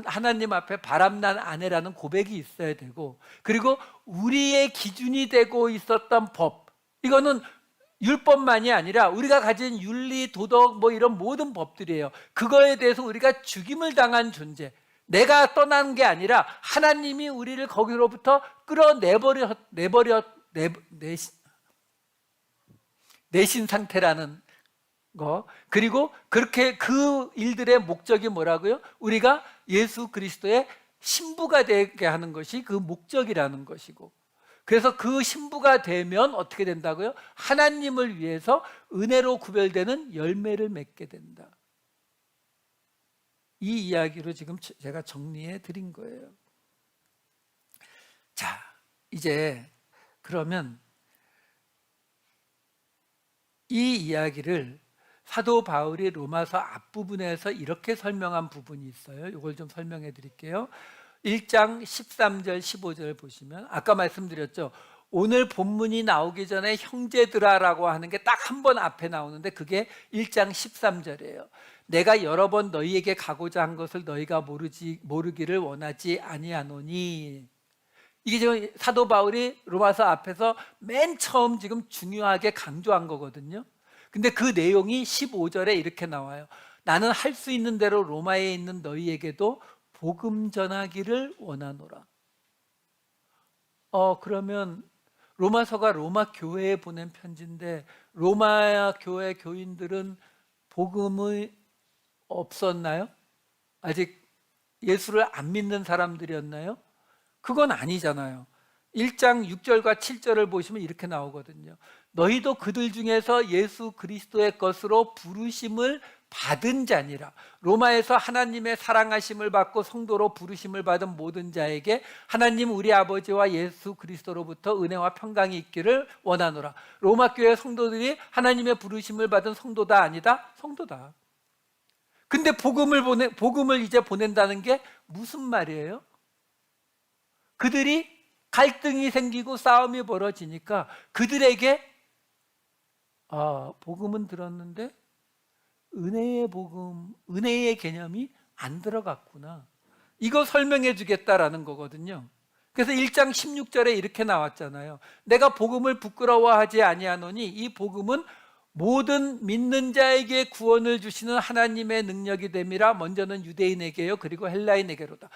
하나님 앞에 바람난 아내라는 고백이 있어야 되고, 그리고 우리의 기준이 되고 있었던 법, 이거는 율법만이 아니라 우리가 가진 윤리, 도덕 뭐 이런 모든 법들이에요. 그거에 대해서 우리가 죽임을 당한 존재. 내가 떠난 게 아니라 하나님이 우리를 거기로부터 내신 상태라는 거. 그리고 그렇게 그 일들의 목적이 뭐라고요? 우리가 예수 그리스도의 신부가 되게 하는 것이 그 목적이라는 것이고, 그래서 그 신부가 되면 어떻게 된다고요? 하나님을 위해서 은혜로 구별되는 열매를 맺게 된다. 이 이야기로 지금 제가 정리해 드린 거예요. 자, 이제 그러면 이 이야기를 사도 바울이 로마서 앞부분에서 이렇게 설명한 부분이 있어요. 이걸 좀 설명해 드릴게요. 1장 13절 15절 보시면, 아까 말씀드렸죠, 오늘 본문이 나오기 전에 형제들아라고 하는 게 딱 한 번 앞에 나오는데 그게 1장 13절이에요. 내가 여러 번 너희에게 가고자 한 것을 너희가 모르기를 원하지 아니하노니. 이게 지금 사도 바울이 로마서 앞에서 맨 처음 지금 중요하게 강조한 거거든요. 근데 그 내용이 15절에 이렇게 나와요. 나는 할 수 있는 대로 로마에 있는 너희에게도 복음 전하기를 원하노라. 그러면 로마서가 로마 교회에 보낸 편지인데 로마 교회 교인들은 복음이 없었나요? 아직 예수를 안 믿는 사람들이었나요? 그건 아니잖아요. 1장 6절과 7절을 보시면 이렇게 나오거든요. 너희도 그들 중에서 예수 그리스도의 것으로 부르심을 받은 자니라. 로마에서 하나님의 사랑하심을 받고 성도로 부르심을 받은 모든 자에게 하나님 우리 아버지와 예수 그리스도로부터 은혜와 평강이 있기를 원하노라. 로마 교회 성도들이 하나님의 부르심을 받은 성도다 아니다? 성도다. 근데 복음을 이제 보낸다는 게 무슨 말이에요? 그들이 갈등이 생기고 싸움이 벌어지니까 그들에게 복음은 들었는데 은혜의 복음, 은혜의 개념이 안 들어갔구나. 이거 설명해 주겠다라는 거거든요. 그래서 1장 16절에 이렇게 나왔잖아요. 내가 복음을 부끄러워하지 아니하노니 이 복음은 모든 믿는 자에게 구원을 주시는 하나님의 능력이 됨이라. 먼저는 유대인에게요, 그리고 헬라인에게로다.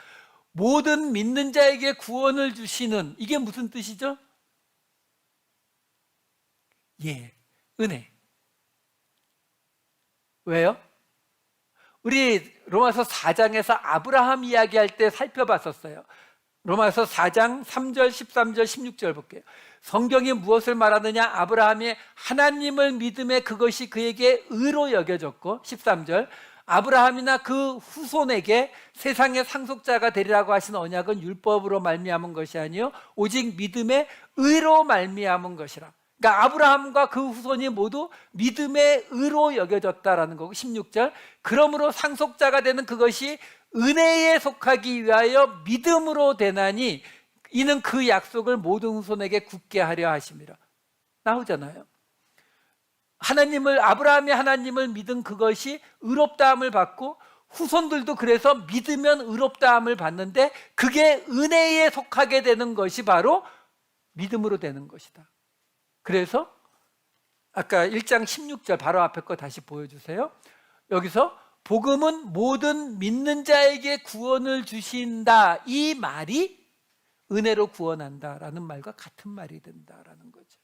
모든 믿는 자에게 구원을 주시는, 이게 무슨 뜻이죠? 예, 은혜. 왜요? 우리 로마서 4장에서 아브라함 이야기할 때 살펴봤었어요. 로마서 4장 3절, 13절, 16절 볼게요. 성경이 무엇을 말하느냐? 아브라함이 하나님을 믿음에 그것이 그에게 의로 여겨졌고, 13절, 아브라함이나 그 후손에게 세상의 상속자가 되리라고 하신 언약은 율법으로 말미암은 것이 아니요 오직 믿음의 의로 말미암은 것이라. 그러니까 아브라함과 그 후손이 모두 믿음의 의로 여겨졌다라는 거고, 16절, 그러므로 상속자가 되는 그것이 은혜에 속하기 위하여 믿음으로 되나니 이는 그 약속을 모든 후손에게 굳게 하려 하심이라. 나오잖아요. 아브라함이 하나님을 믿은 그것이 의롭다함을 받고 후손들도 그래서 믿으면 의롭다함을 받는데 그게 은혜에 속하게 되는 것이 바로 믿음으로 되는 것이다. 그래서 아까 1장 16절 바로 앞에 거 다시 보여주세요. 여기서 복음은 모든 믿는 자에게 구원을 주신다, 이 말이 은혜로 구원한다라는 말과 같은 말이 된다라는 거죠.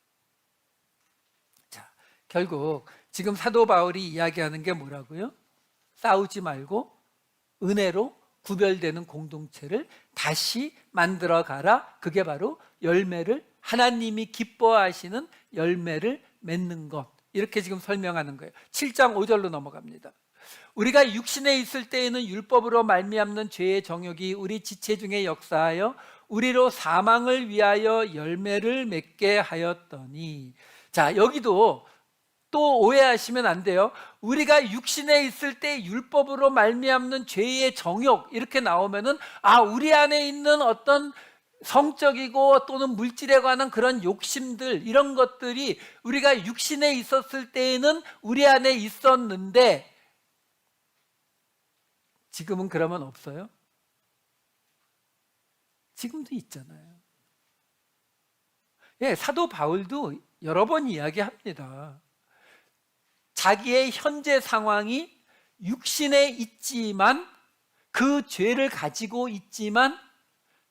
자, 결국 지금 사도 바울이 이야기하는 게 뭐라고요? 싸우지 말고 은혜로 구별되는 공동체를 다시 만들어 가라. 그게 바로 열매를, 하나님이 기뻐하시는 열매를 맺는 것. 이렇게 지금 설명하는 거예요. 7장 5절로 넘어갑니다. 우리가 육신에 있을 때에는 율법으로 말미암는 죄의 정욕이 우리 지체 중에 역사하여 우리로 사망을 위하여 열매를 맺게 하였더니. 자, 여기도 또 오해하시면 안 돼요. 우리가 육신에 있을 때 율법으로 말미암는 죄의 정욕 이렇게 나오면은 우리 안에 있는 어떤 성적이고 또는 물질에 관한 그런 욕심들, 이런 것들이 우리가 육신에 있었을 때에는 우리 안에 있었는데 지금은 그러면 없어요? 지금도 있잖아요. 예, 사도 바울도 여러 번 이야기합니다. 자기의 현재 상황이 육신에 있지만 그 죄를 가지고 있지만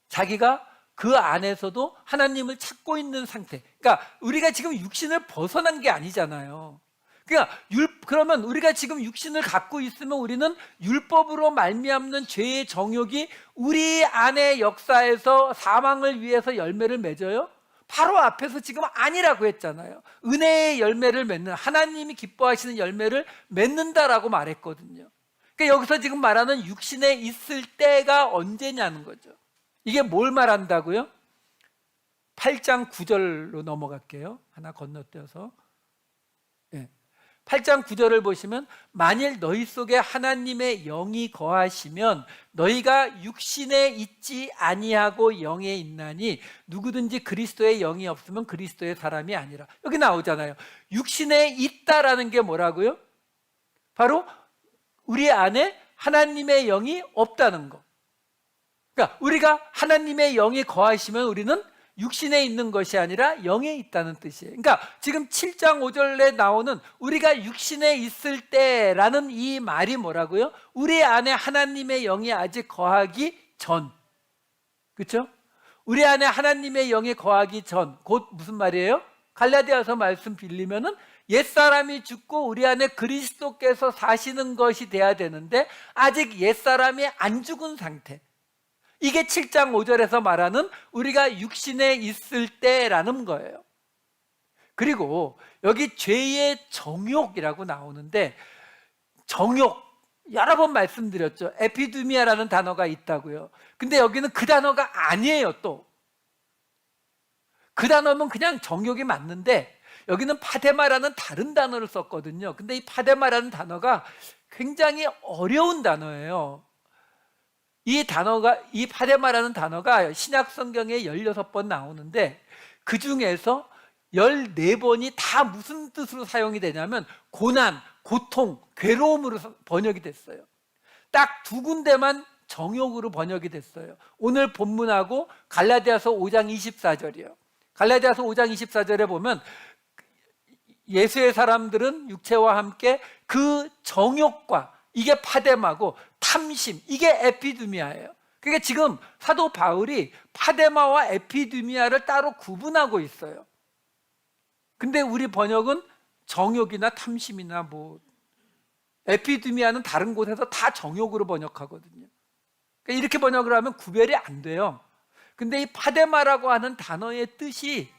자기가 그 안에서도 하나님을 찾고 있는 상태. 그러니까 우리가 지금 육신을 벗어난 게 아니잖아요. 그러면 우리가 지금 육신을 갖고 있으면 우리는 율법으로 말미암는 죄의 정욕이 우리 안의 역사에서 사망을 위해서 열매를 맺어요? 바로 앞에서 지금 아니라고 했잖아요. 은혜의 열매를 맺는, 하나님이 기뻐하시는 열매를 맺는다라고 말했거든요. 그러니까 여기서 지금 말하는 육신에 있을 때가 언제냐는 거죠. 이게 뭘 말한다고요? 8장 9절로 넘어갈게요. 하나 건너뛰어서. 8장 9절을 보시면 만일 너희 속에 하나님의 영이 거하시면 너희가 육신에 있지 아니하고 영에 있나니 누구든지 그리스도의 영이 없으면 그리스도의 사람이 아니라. 여기 나오잖아요. 육신에 있다라는 게 뭐라고요? 바로 우리 안에 하나님의 영이 없다는 거. 그러니까 우리가 하나님의 영이 거하시면 우리는 육신에 있는 것이 아니라 영에 있다는 뜻이에요. 그러니까 지금 7장 5절에 나오는 우리가 육신에 있을 때라는 이 말이 뭐라고요? 우리 안에 하나님의 영이 아직 거하기 전. 그렇죠? 우리 안에 하나님의 영이 거하기 전. 곧 무슨 말이에요? 갈라디아서 말씀 빌리면은 옛사람이 죽고 우리 안에 그리스도께서 사시는 것이 돼야 되는데 아직 옛사람이 안 죽은 상태. 이게 7장 5절에서 말하는 우리가 육신에 있을 때라는 거예요. 그리고 여기 죄의 정욕이라고 나오는데 정욕 여러 번 말씀드렸죠. 에피두미아라는 단어가 있다고요. 근데 여기는 그 단어가 아니에요. 또 그 단어면 그냥 정욕이 맞는데 여기는 파데마라는 다른 단어를 썼거든요. 근데 이 파데마라는 단어가 굉장히 어려운 단어예요. 이 파데마라는 단어가 신약 성경에 16번 나오는데 그 중에서 14번이 다 무슨 뜻으로 사용이 되냐면 고난, 고통, 괴로움으로 번역이 됐어요. 딱 두 군데만 정욕으로 번역이 됐어요. 오늘 본문하고 갈라디아서 5장 24절이요. 갈라디아서 5장 24절에 보면 예수의 사람들은 육체와 함께 그 정욕과 이게 파데마고 탐심, 이게 에피두미아예요. 그러니까 지금 사도 바울이 파데마와 에피두미아를 따로 구분하고 있어요. 근데 우리 번역은 정욕이나 탐심이나 에피두미아는 다른 곳에서 다 정욕으로 번역하거든요. 그러니까 이렇게 번역을 하면 구별이 안 돼요. 근데 이 파데마라고 하는 단어의 뜻이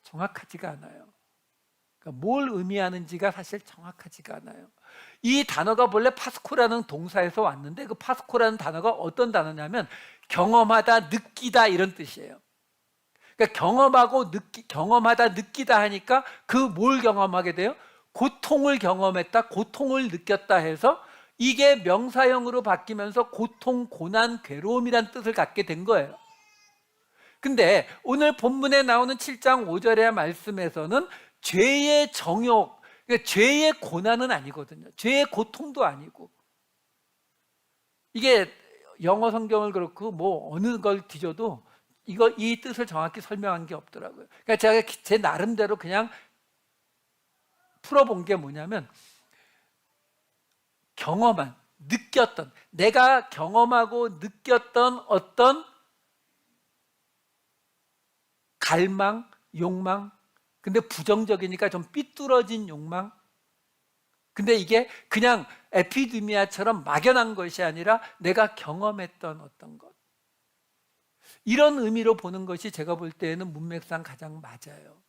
정확하지가 않아요. 그러니까 뭘 의미하는지가 사실 정확하지가 않아요. 이 단어가 본래 파스코라는 동사에서 왔는데 그 파스코라는 단어가 어떤 단어냐면 경험하다, 느끼다 이런 뜻이에요. 그러니까 경험하다, 느끼다 하니까 그 뭘 경험하게 돼요? 고통을 경험했다, 고통을 느꼈다 해서 이게 명사형으로 바뀌면서 고통, 고난, 괴로움이란 뜻을 갖게 된 거예요. 근데 오늘 본문에 나오는 7장 5절의 말씀에서는 죄의 정욕, 그러니까 죄의 고난은 아니거든요. 죄의 고통도 아니고. 이게 영어 성경을 그렇고 어느 걸 뒤져도 이 뜻을 정확히 설명한 게 없더라고요. 그러니까 제가 제 나름대로 그냥 풀어본 게 뭐냐면 경험한, 느꼈던, 내가 경험하고 느꼈던 어떤 갈망, 욕망, 근데 부정적이니까 좀 삐뚤어진 욕망. 근데 이게 그냥 에피드미아처럼 막연한 것이 아니라 내가 경험했던 어떤 것. 이런 의미로 보는 것이 제가 볼 때에는 문맥상 가장 맞아요.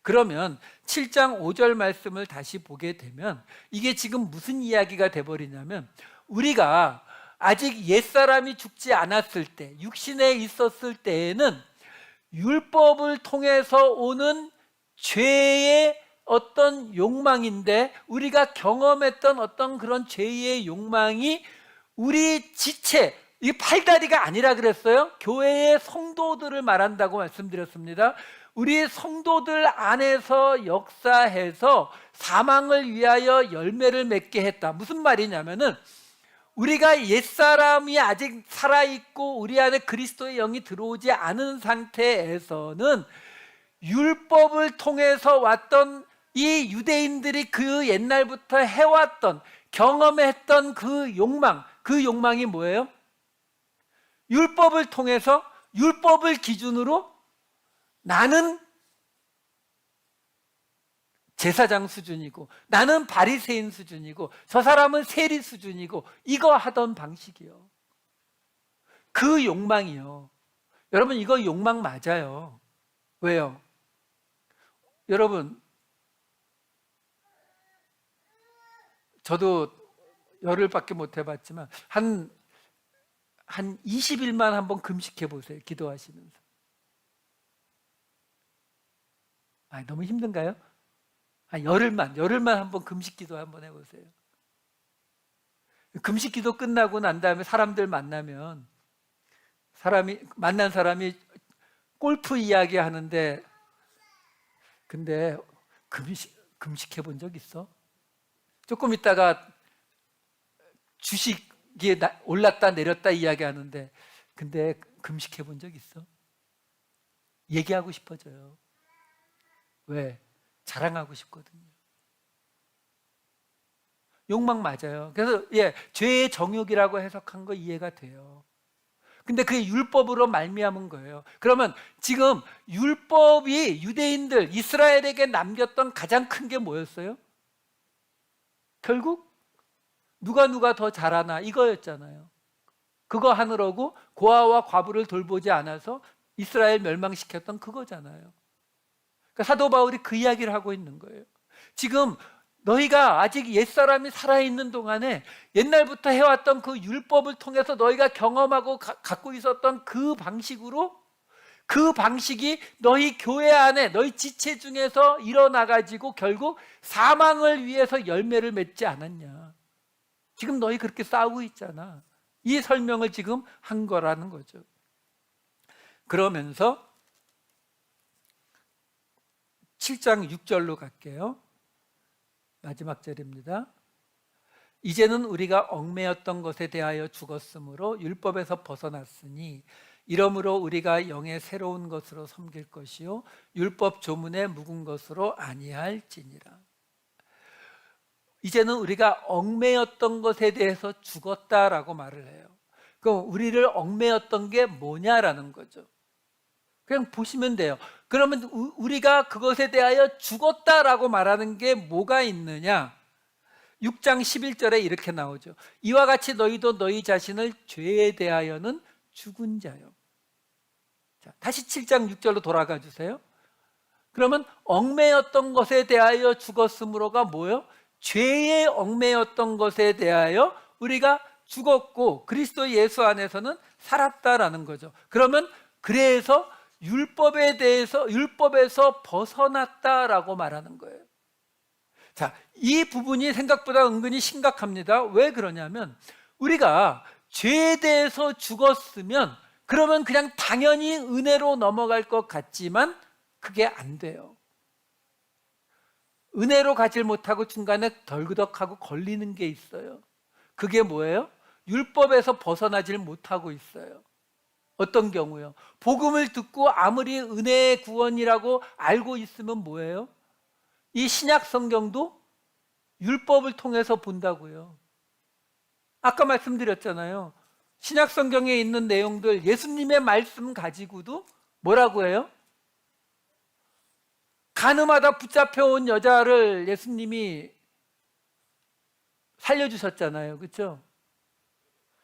그러면 7장 5절 말씀을 다시 보게 되면 이게 지금 무슨 이야기가 돼버리냐면 우리가 아직 옛사람이 죽지 않았을 때, 육신에 있었을 때에는 율법을 통해서 오는 죄의 어떤 욕망인데 우리가 경험했던 어떤 그런 죄의 욕망이 우리 지체, 이 팔다리가 아니라 그랬어요. 교회의 성도들을 말한다고 말씀드렸습니다. 우리 성도들 안에서 역사해서 사망을 위하여 열매를 맺게 했다. 무슨 말이냐면은 우리가 옛사람이 아직 살아있고 우리 안에 그리스도의 영이 들어오지 않은 상태에서는 율법을 통해서 왔던 이 유대인들이 그 옛날부터 해왔던 경험했던 그 욕망이 뭐예요? 율법을 통해서 율법을 기준으로 나는 제사장 수준이고 나는 바리새인 수준이고 저 사람은 세리 수준이고 이거 하던 방식이요. 그 욕망이요. 여러분 이거 욕망 맞아요. 왜요? 여러분 저도 열흘밖에 못 해봤지만 한 20일만 한번 금식해 보세요. 기도하시면서. 너무 힘든가요? 열흘만 한번 금식 기도 한번 해보세요. 금식 기도 끝나고 난 다음에 사람들 만나면 만난 사람이 골프 이야기 하는데 근데 금식해 본 적 있어? 조금 있다가 주식이 올랐다 내렸다 이야기 하는데 근데 금식해 본 적 있어? 얘기하고 싶어져요. 왜? 자랑하고 싶거든요. 욕망 맞아요. 그래서 죄의 정욕이라고 해석한 거 이해가 돼요. 근데 그게 율법으로 말미암은 거예요. 그러면 지금 율법이 유대인들 이스라엘에게 남겼던 가장 큰 게 뭐였어요? 결국 누가 더 잘하나 이거였잖아요. 그거 하느라고 고아와 과부를 돌보지 않아서 이스라엘 멸망시켰던 그거잖아요. 그러니까 사도 바울이 그 이야기를 하고 있는 거예요. 지금 너희가 아직 옛사람이 살아있는 동안에 옛날부터 해왔던 그 율법을 통해서 너희가 경험하고 갖고 있었던 그 방식으로 그 방식이 너희 교회 안에 너희 지체 중에서 일어나가지고 결국 사망을 위해서 열매를 맺지 않았냐. 지금 너희 그렇게 싸우고 있잖아. 이 설명을 지금 한 거라는 거죠. 그러면서 7장 6절로 갈게요. 마지막 절입니다. 이제는 우리가 얽매였던 것에 대하여 죽었으므로 율법에서 벗어났으니 이러므로 우리가 영의 새로운 것으로 섬길 것이요 율법 조문에 묵은 것으로 아니할지니라. 이제는 우리가 얽매였던 것에 대해서 죽었다라고 말을 해요. 그럼 우리를 얽매였던 게 뭐냐라는 거죠. 그냥 보시면 돼요. 그러면 우리가 그것에 대하여 죽었다라고 말하는 게 뭐가 있느냐? 6장 11절에 이렇게 나오죠. 이와 같이 너희도 너희 자신을 죄에 대하여는 죽은 자요. 자, 다시 7장 6절로 돌아가 주세요. 그러면 얽매였던 것에 대하여 죽었으므로가 뭐예요? 죄에 얽매였던 것에 대하여 우리가 죽었고 그리스도 예수 안에서는 살았다라는 거죠. 그러면 그래서 율법에서 벗어났다라고 말하는 거예요. 자, 이 부분이 생각보다 은근히 심각합니다. 왜 그러냐면 우리가 죄에 대해서 죽었으면 그러면 그냥 당연히 은혜로 넘어갈 것 같지만 그게 안 돼요. 은혜로 가질 못하고 중간에 덜그덕하고 걸리는 게 있어요. 그게 뭐예요? 율법에서 벗어나질 못하고 있어요. 어떤 경우요? 복음을 듣고 아무리 은혜의 구원이라고 알고 있으면 뭐예요? 이 신약 성경도 율법을 통해서 본다고요. 아까 말씀드렸잖아요. 신약 성경에 있는 내용들 예수님의 말씀 가지고도 뭐라고 해요? 간음하다 붙잡혀온 여자를 예수님이 살려주셨잖아요. 그렇죠?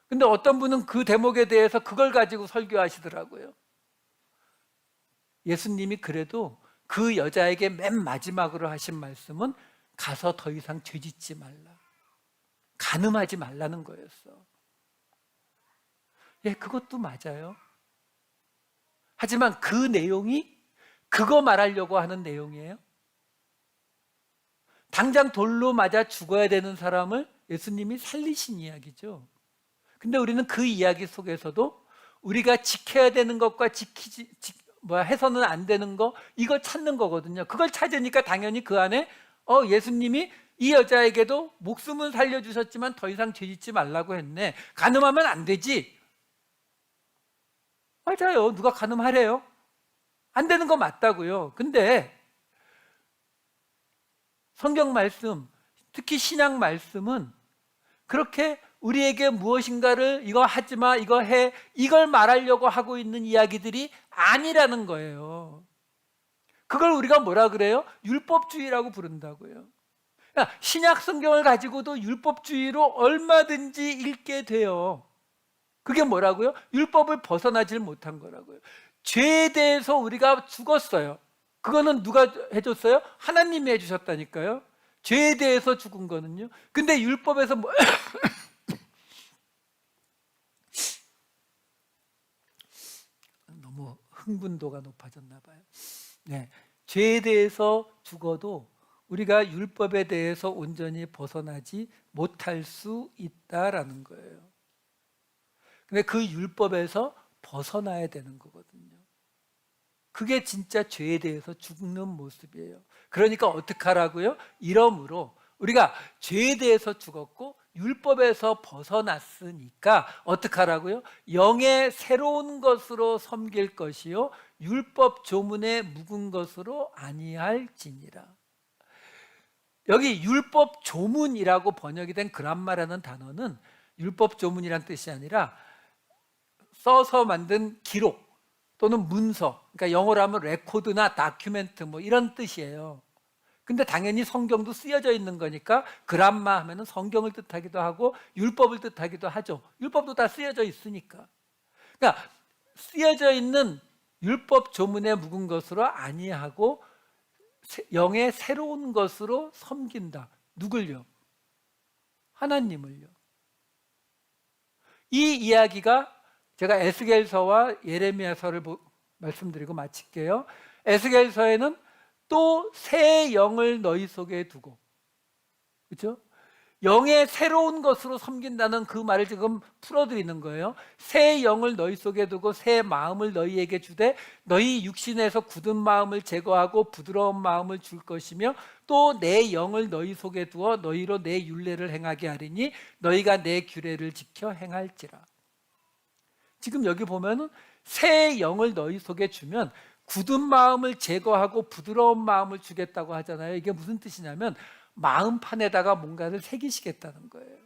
근데 어떤 분은 그 대목에 대해서 그걸 가지고 설교하시더라고요. 예수님이 그래도 그 여자에게 맨 마지막으로 하신 말씀은 가서 더 이상 죄짓지 말라. 간음하지 말라는 거였어. 그것도 맞아요. 하지만 그 내용이 그거 말하려고 하는 내용이에요. 당장 돌로 맞아 죽어야 되는 사람을 예수님이 살리신 이야기죠. 근데 우리는 그 이야기 속에서도 우리가 지켜야 되는 것과 해서는 안 되는 거 이거 찾는 거거든요. 그걸 찾으니까 당연히 그 안에 예수님이 이 여자에게도 목숨은 살려주셨지만 더 이상 죄짓지 말라고 했네. 간음하면 안 되지. 맞아요. 누가 간음하래요? 안 되는 거 맞다고요. 근데 성경 말씀, 특히 신약 말씀은 그렇게 우리에게 무엇인가를 이거 하지 마, 이거 해, 이걸 말하려고 하고 있는 이야기들이 아니라는 거예요. 그걸 우리가 뭐라 그래요? 율법주의라고 부른다고요. 그러니까 신약 성경을 가지고도 율법주의로 얼마든지 읽게 돼요. 그게 뭐라고요? 율법을 벗어나질 못한 거라고요. 죄에 대해서 우리가 죽었어요. 그거는 누가 해줬어요? 하나님이 해주셨다니까요. 죄에 대해서 죽은 거는요. 근데 율법에서 너무 흥분도가 높아졌나 봐요. 네, 죄에 대해서 죽어도 우리가 율법에 대해서 온전히 벗어나지 못할 수 있다라는 거예요. 근데 그 율법에서 벗어나야 되는 거거든요. 그게 진짜 죄에 대해서 죽는 모습이에요. 그러니까 어떡하라고요? 이러므로 우리가 죄에 대해서 죽었고 율법에서 벗어났으니까 어떡하라고요? 영의 새로운 것으로 섬길 것이요 율법 조문에 묵은 것으로 아니할지니라. 여기 율법 조문이라고 번역이 된 그람마라는 단어는 율법 조문이란 뜻이 아니라 써서 만든 기록 또는 문서, 그러니까 영어로 하면 레코드나 다큐멘트 뭐 이런 뜻이에요. 근데 당연히 성경도 쓰여져 있는 거니까 그람마 하면은 성경을 뜻하기도 하고 율법을 뜻하기도 하죠. 율법도 다 쓰여져 있으니까. 그러니까 쓰여져 있는 율법 조문에 묵은 것으로 아니하고 영의 새로운 것으로 섬긴다. 누굴요? 하나님을요. 이 이야기가 제가 에스겔서와 예레미야서를 말씀드리고 마칠게요. 에스겔서에는 또 새 영을 너희 속에 두고, 그렇죠? 영의 새로운 것으로 섬긴다는 그 말을 지금 풀어드리는 거예요. 새 영을 너희 속에 두고 새 마음을 너희에게 주되 너희 육신에서 굳은 마음을 제거하고 부드러운 마음을 줄 것이며 또 내 영을 너희 속에 두어 너희로 내 율례를 행하게 하리니 너희가 내 규례를 지켜 행할지라. 지금 여기 보면은 새 영을 너희 속에 주면 굳은 마음을 제거하고 부드러운 마음을 주겠다고 하잖아요. 이게 무슨 뜻이냐면 마음판에다가 뭔가를 새기시겠다는 거예요.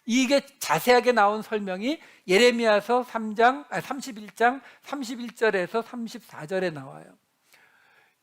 이게 자세하게 나온 설명이 예레미야서 31장 31절에서 34절에 나와요.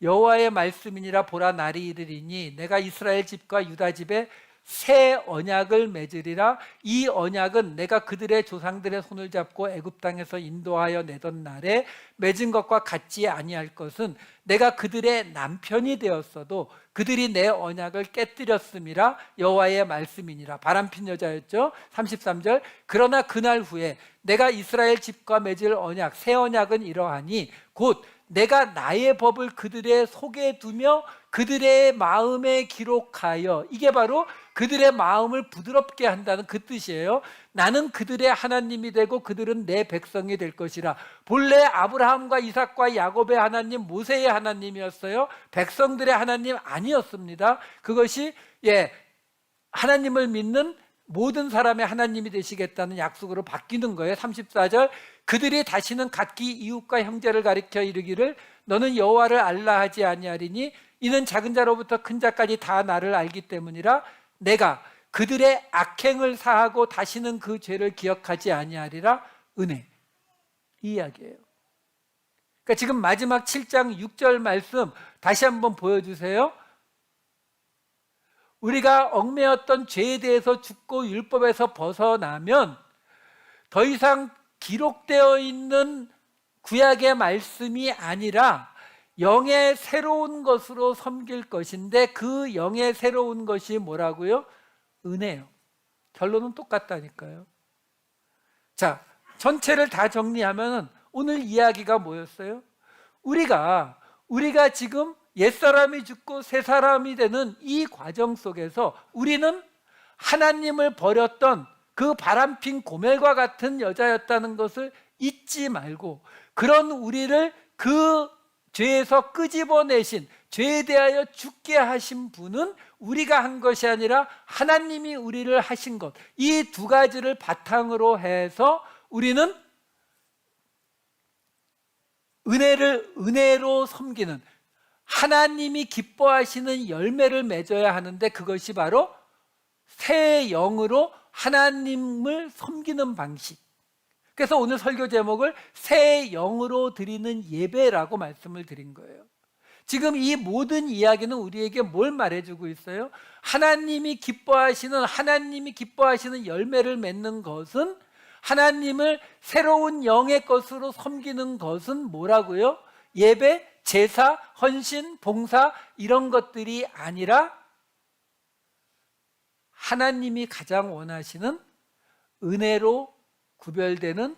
여호와의 말씀이니라 보라 날이 이르리니 내가 이스라엘 집과 유다 집에 새 언약을 맺으리라. 이 언약은 내가 그들의 조상들의 손을 잡고 애굽 땅에서 인도하여 내던 날에 맺은 것과 같지 아니할 것은 내가 그들의 남편이 되었어도 그들이 내 언약을 깨뜨렸음이라. 여호와의 말씀이니라. 바람핀 여자였죠. 33절 그러나 그날 후에 내가 이스라엘 집과 맺을 언약 새 언약은 이러하니 곧 내가 나의 법을 그들의 속에 두며 그들의 마음에 기록하여, 이게 바로 그들의 마음을 부드럽게 한다는 그 뜻이에요. 나는 그들의 하나님이 되고 그들은 내 백성이 될 것이라. 본래 아브라함과 이삭과 야곱의 하나님 모세의 하나님이었어요. 백성들의 하나님 아니었습니다. 그것이 하나님을 믿는 모든 사람의 하나님이 되시겠다는 약속으로 바뀌는 거예요. 34절 그들이 다시는 각기 이웃과 형제를 가리켜 이르기를 너는 여호와를 알라 하지 아니하리니 이는 작은 자로부터 큰 자까지 다 나를 알기 때문이라. 내가 그들의 악행을 사하고 다시는 그 죄를 기억하지 아니하리라. 은혜, 이 이야기예요. 그러니까 지금 마지막 7장 6절 말씀 다시 한번 보여주세요. 우리가 얽매였던 죄에 대해서 죽고 율법에서 벗어나면 더 이상 기록되어 있는 구약의 말씀이 아니라 영의 새로운 것으로 섬길 것인데 그 영의 새로운 것이 뭐라고요? 은혜요. 결론은 똑같다니까요. 자, 전체를 다 정리하면 오늘 이야기가 뭐였어요? 우리가 지금 옛사람이 죽고 새사람이 되는 이 과정 속에서 우리는 하나님을 버렸던 그 바람핀 고멜과 같은 여자였다는 것을 잊지 말고 그런 우리를 그 죄에서 끄집어내신, 죄에 대하여 죽게 하신 분은 우리가 한 것이 아니라 하나님이 우리를 하신 것, 이 두 가지를 바탕으로 해서 우리는 은혜로 섬기는, 하나님이 기뻐하시는 열매를 맺어야 하는데, 그것이 바로 새 영으로 하나님을 섬기는 방식. 그래서 오늘 설교 제목을 새 영으로 드리는 예배라고 말씀을 드린 거예요. 지금 이 모든 이야기는 우리에게 뭘 말해주고 있어요? 하나님이 기뻐하시는 열매를 맺는 것은, 하나님을 새로운 영의 것으로 섬기는 것은 뭐라고요? 예배, 제사, 헌신, 봉사, 이런 것들이 아니라 하나님이 가장 원하시는 은혜로 구별되는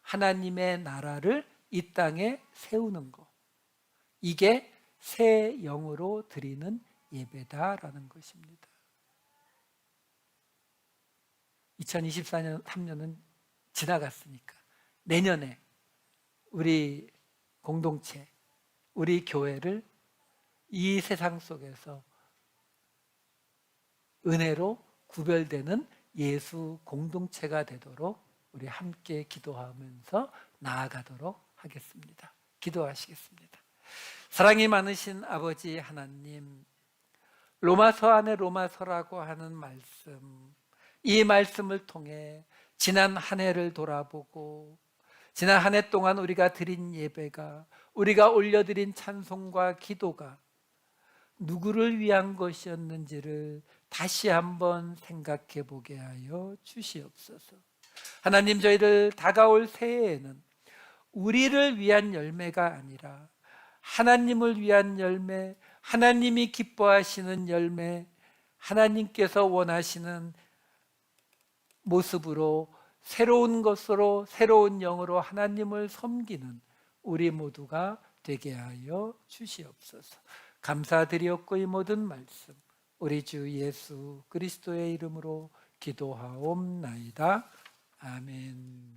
하나님의 나라를 이 땅에 세우는 것. 이게 새 영으로 드리는 예배다라는 것입니다. 2024년 3년은 지나갔으니까 내년에 우리 공동체, 우리 교회를 이 세상 속에서 은혜로 구별되는 예수 공동체가 되도록 우리 함께 기도하면서 나아가도록 하겠습니다. 기도하시겠습니다. 사랑이 많으신 아버지 하나님, 로마서 안에 로마서라고 하는 말씀, 이 말씀을 통해 지난 한 해를 돌아보고, 지난 한 해 동안 우리가 드린 예배가, 우리가 올려드린 찬송과 기도가 누구를 위한 것이었는지를 다시 한번 생각해 보게 하여 주시옵소서. 하나님, 저희들 다가올 새해에는 우리를 위한 열매가 아니라 하나님을 위한 열매, 하나님이 기뻐하시는 열매, 하나님께서 원하시는 모습으로 새로운 것으로, 새로운 영으로 하나님을 섬기는 우리 모두가 되게 하여 주시옵소서. 감사드리옵고 이 모든 말씀 우리 주 예수 그리스도의 이름으로 기도하옵나이다. 아멘.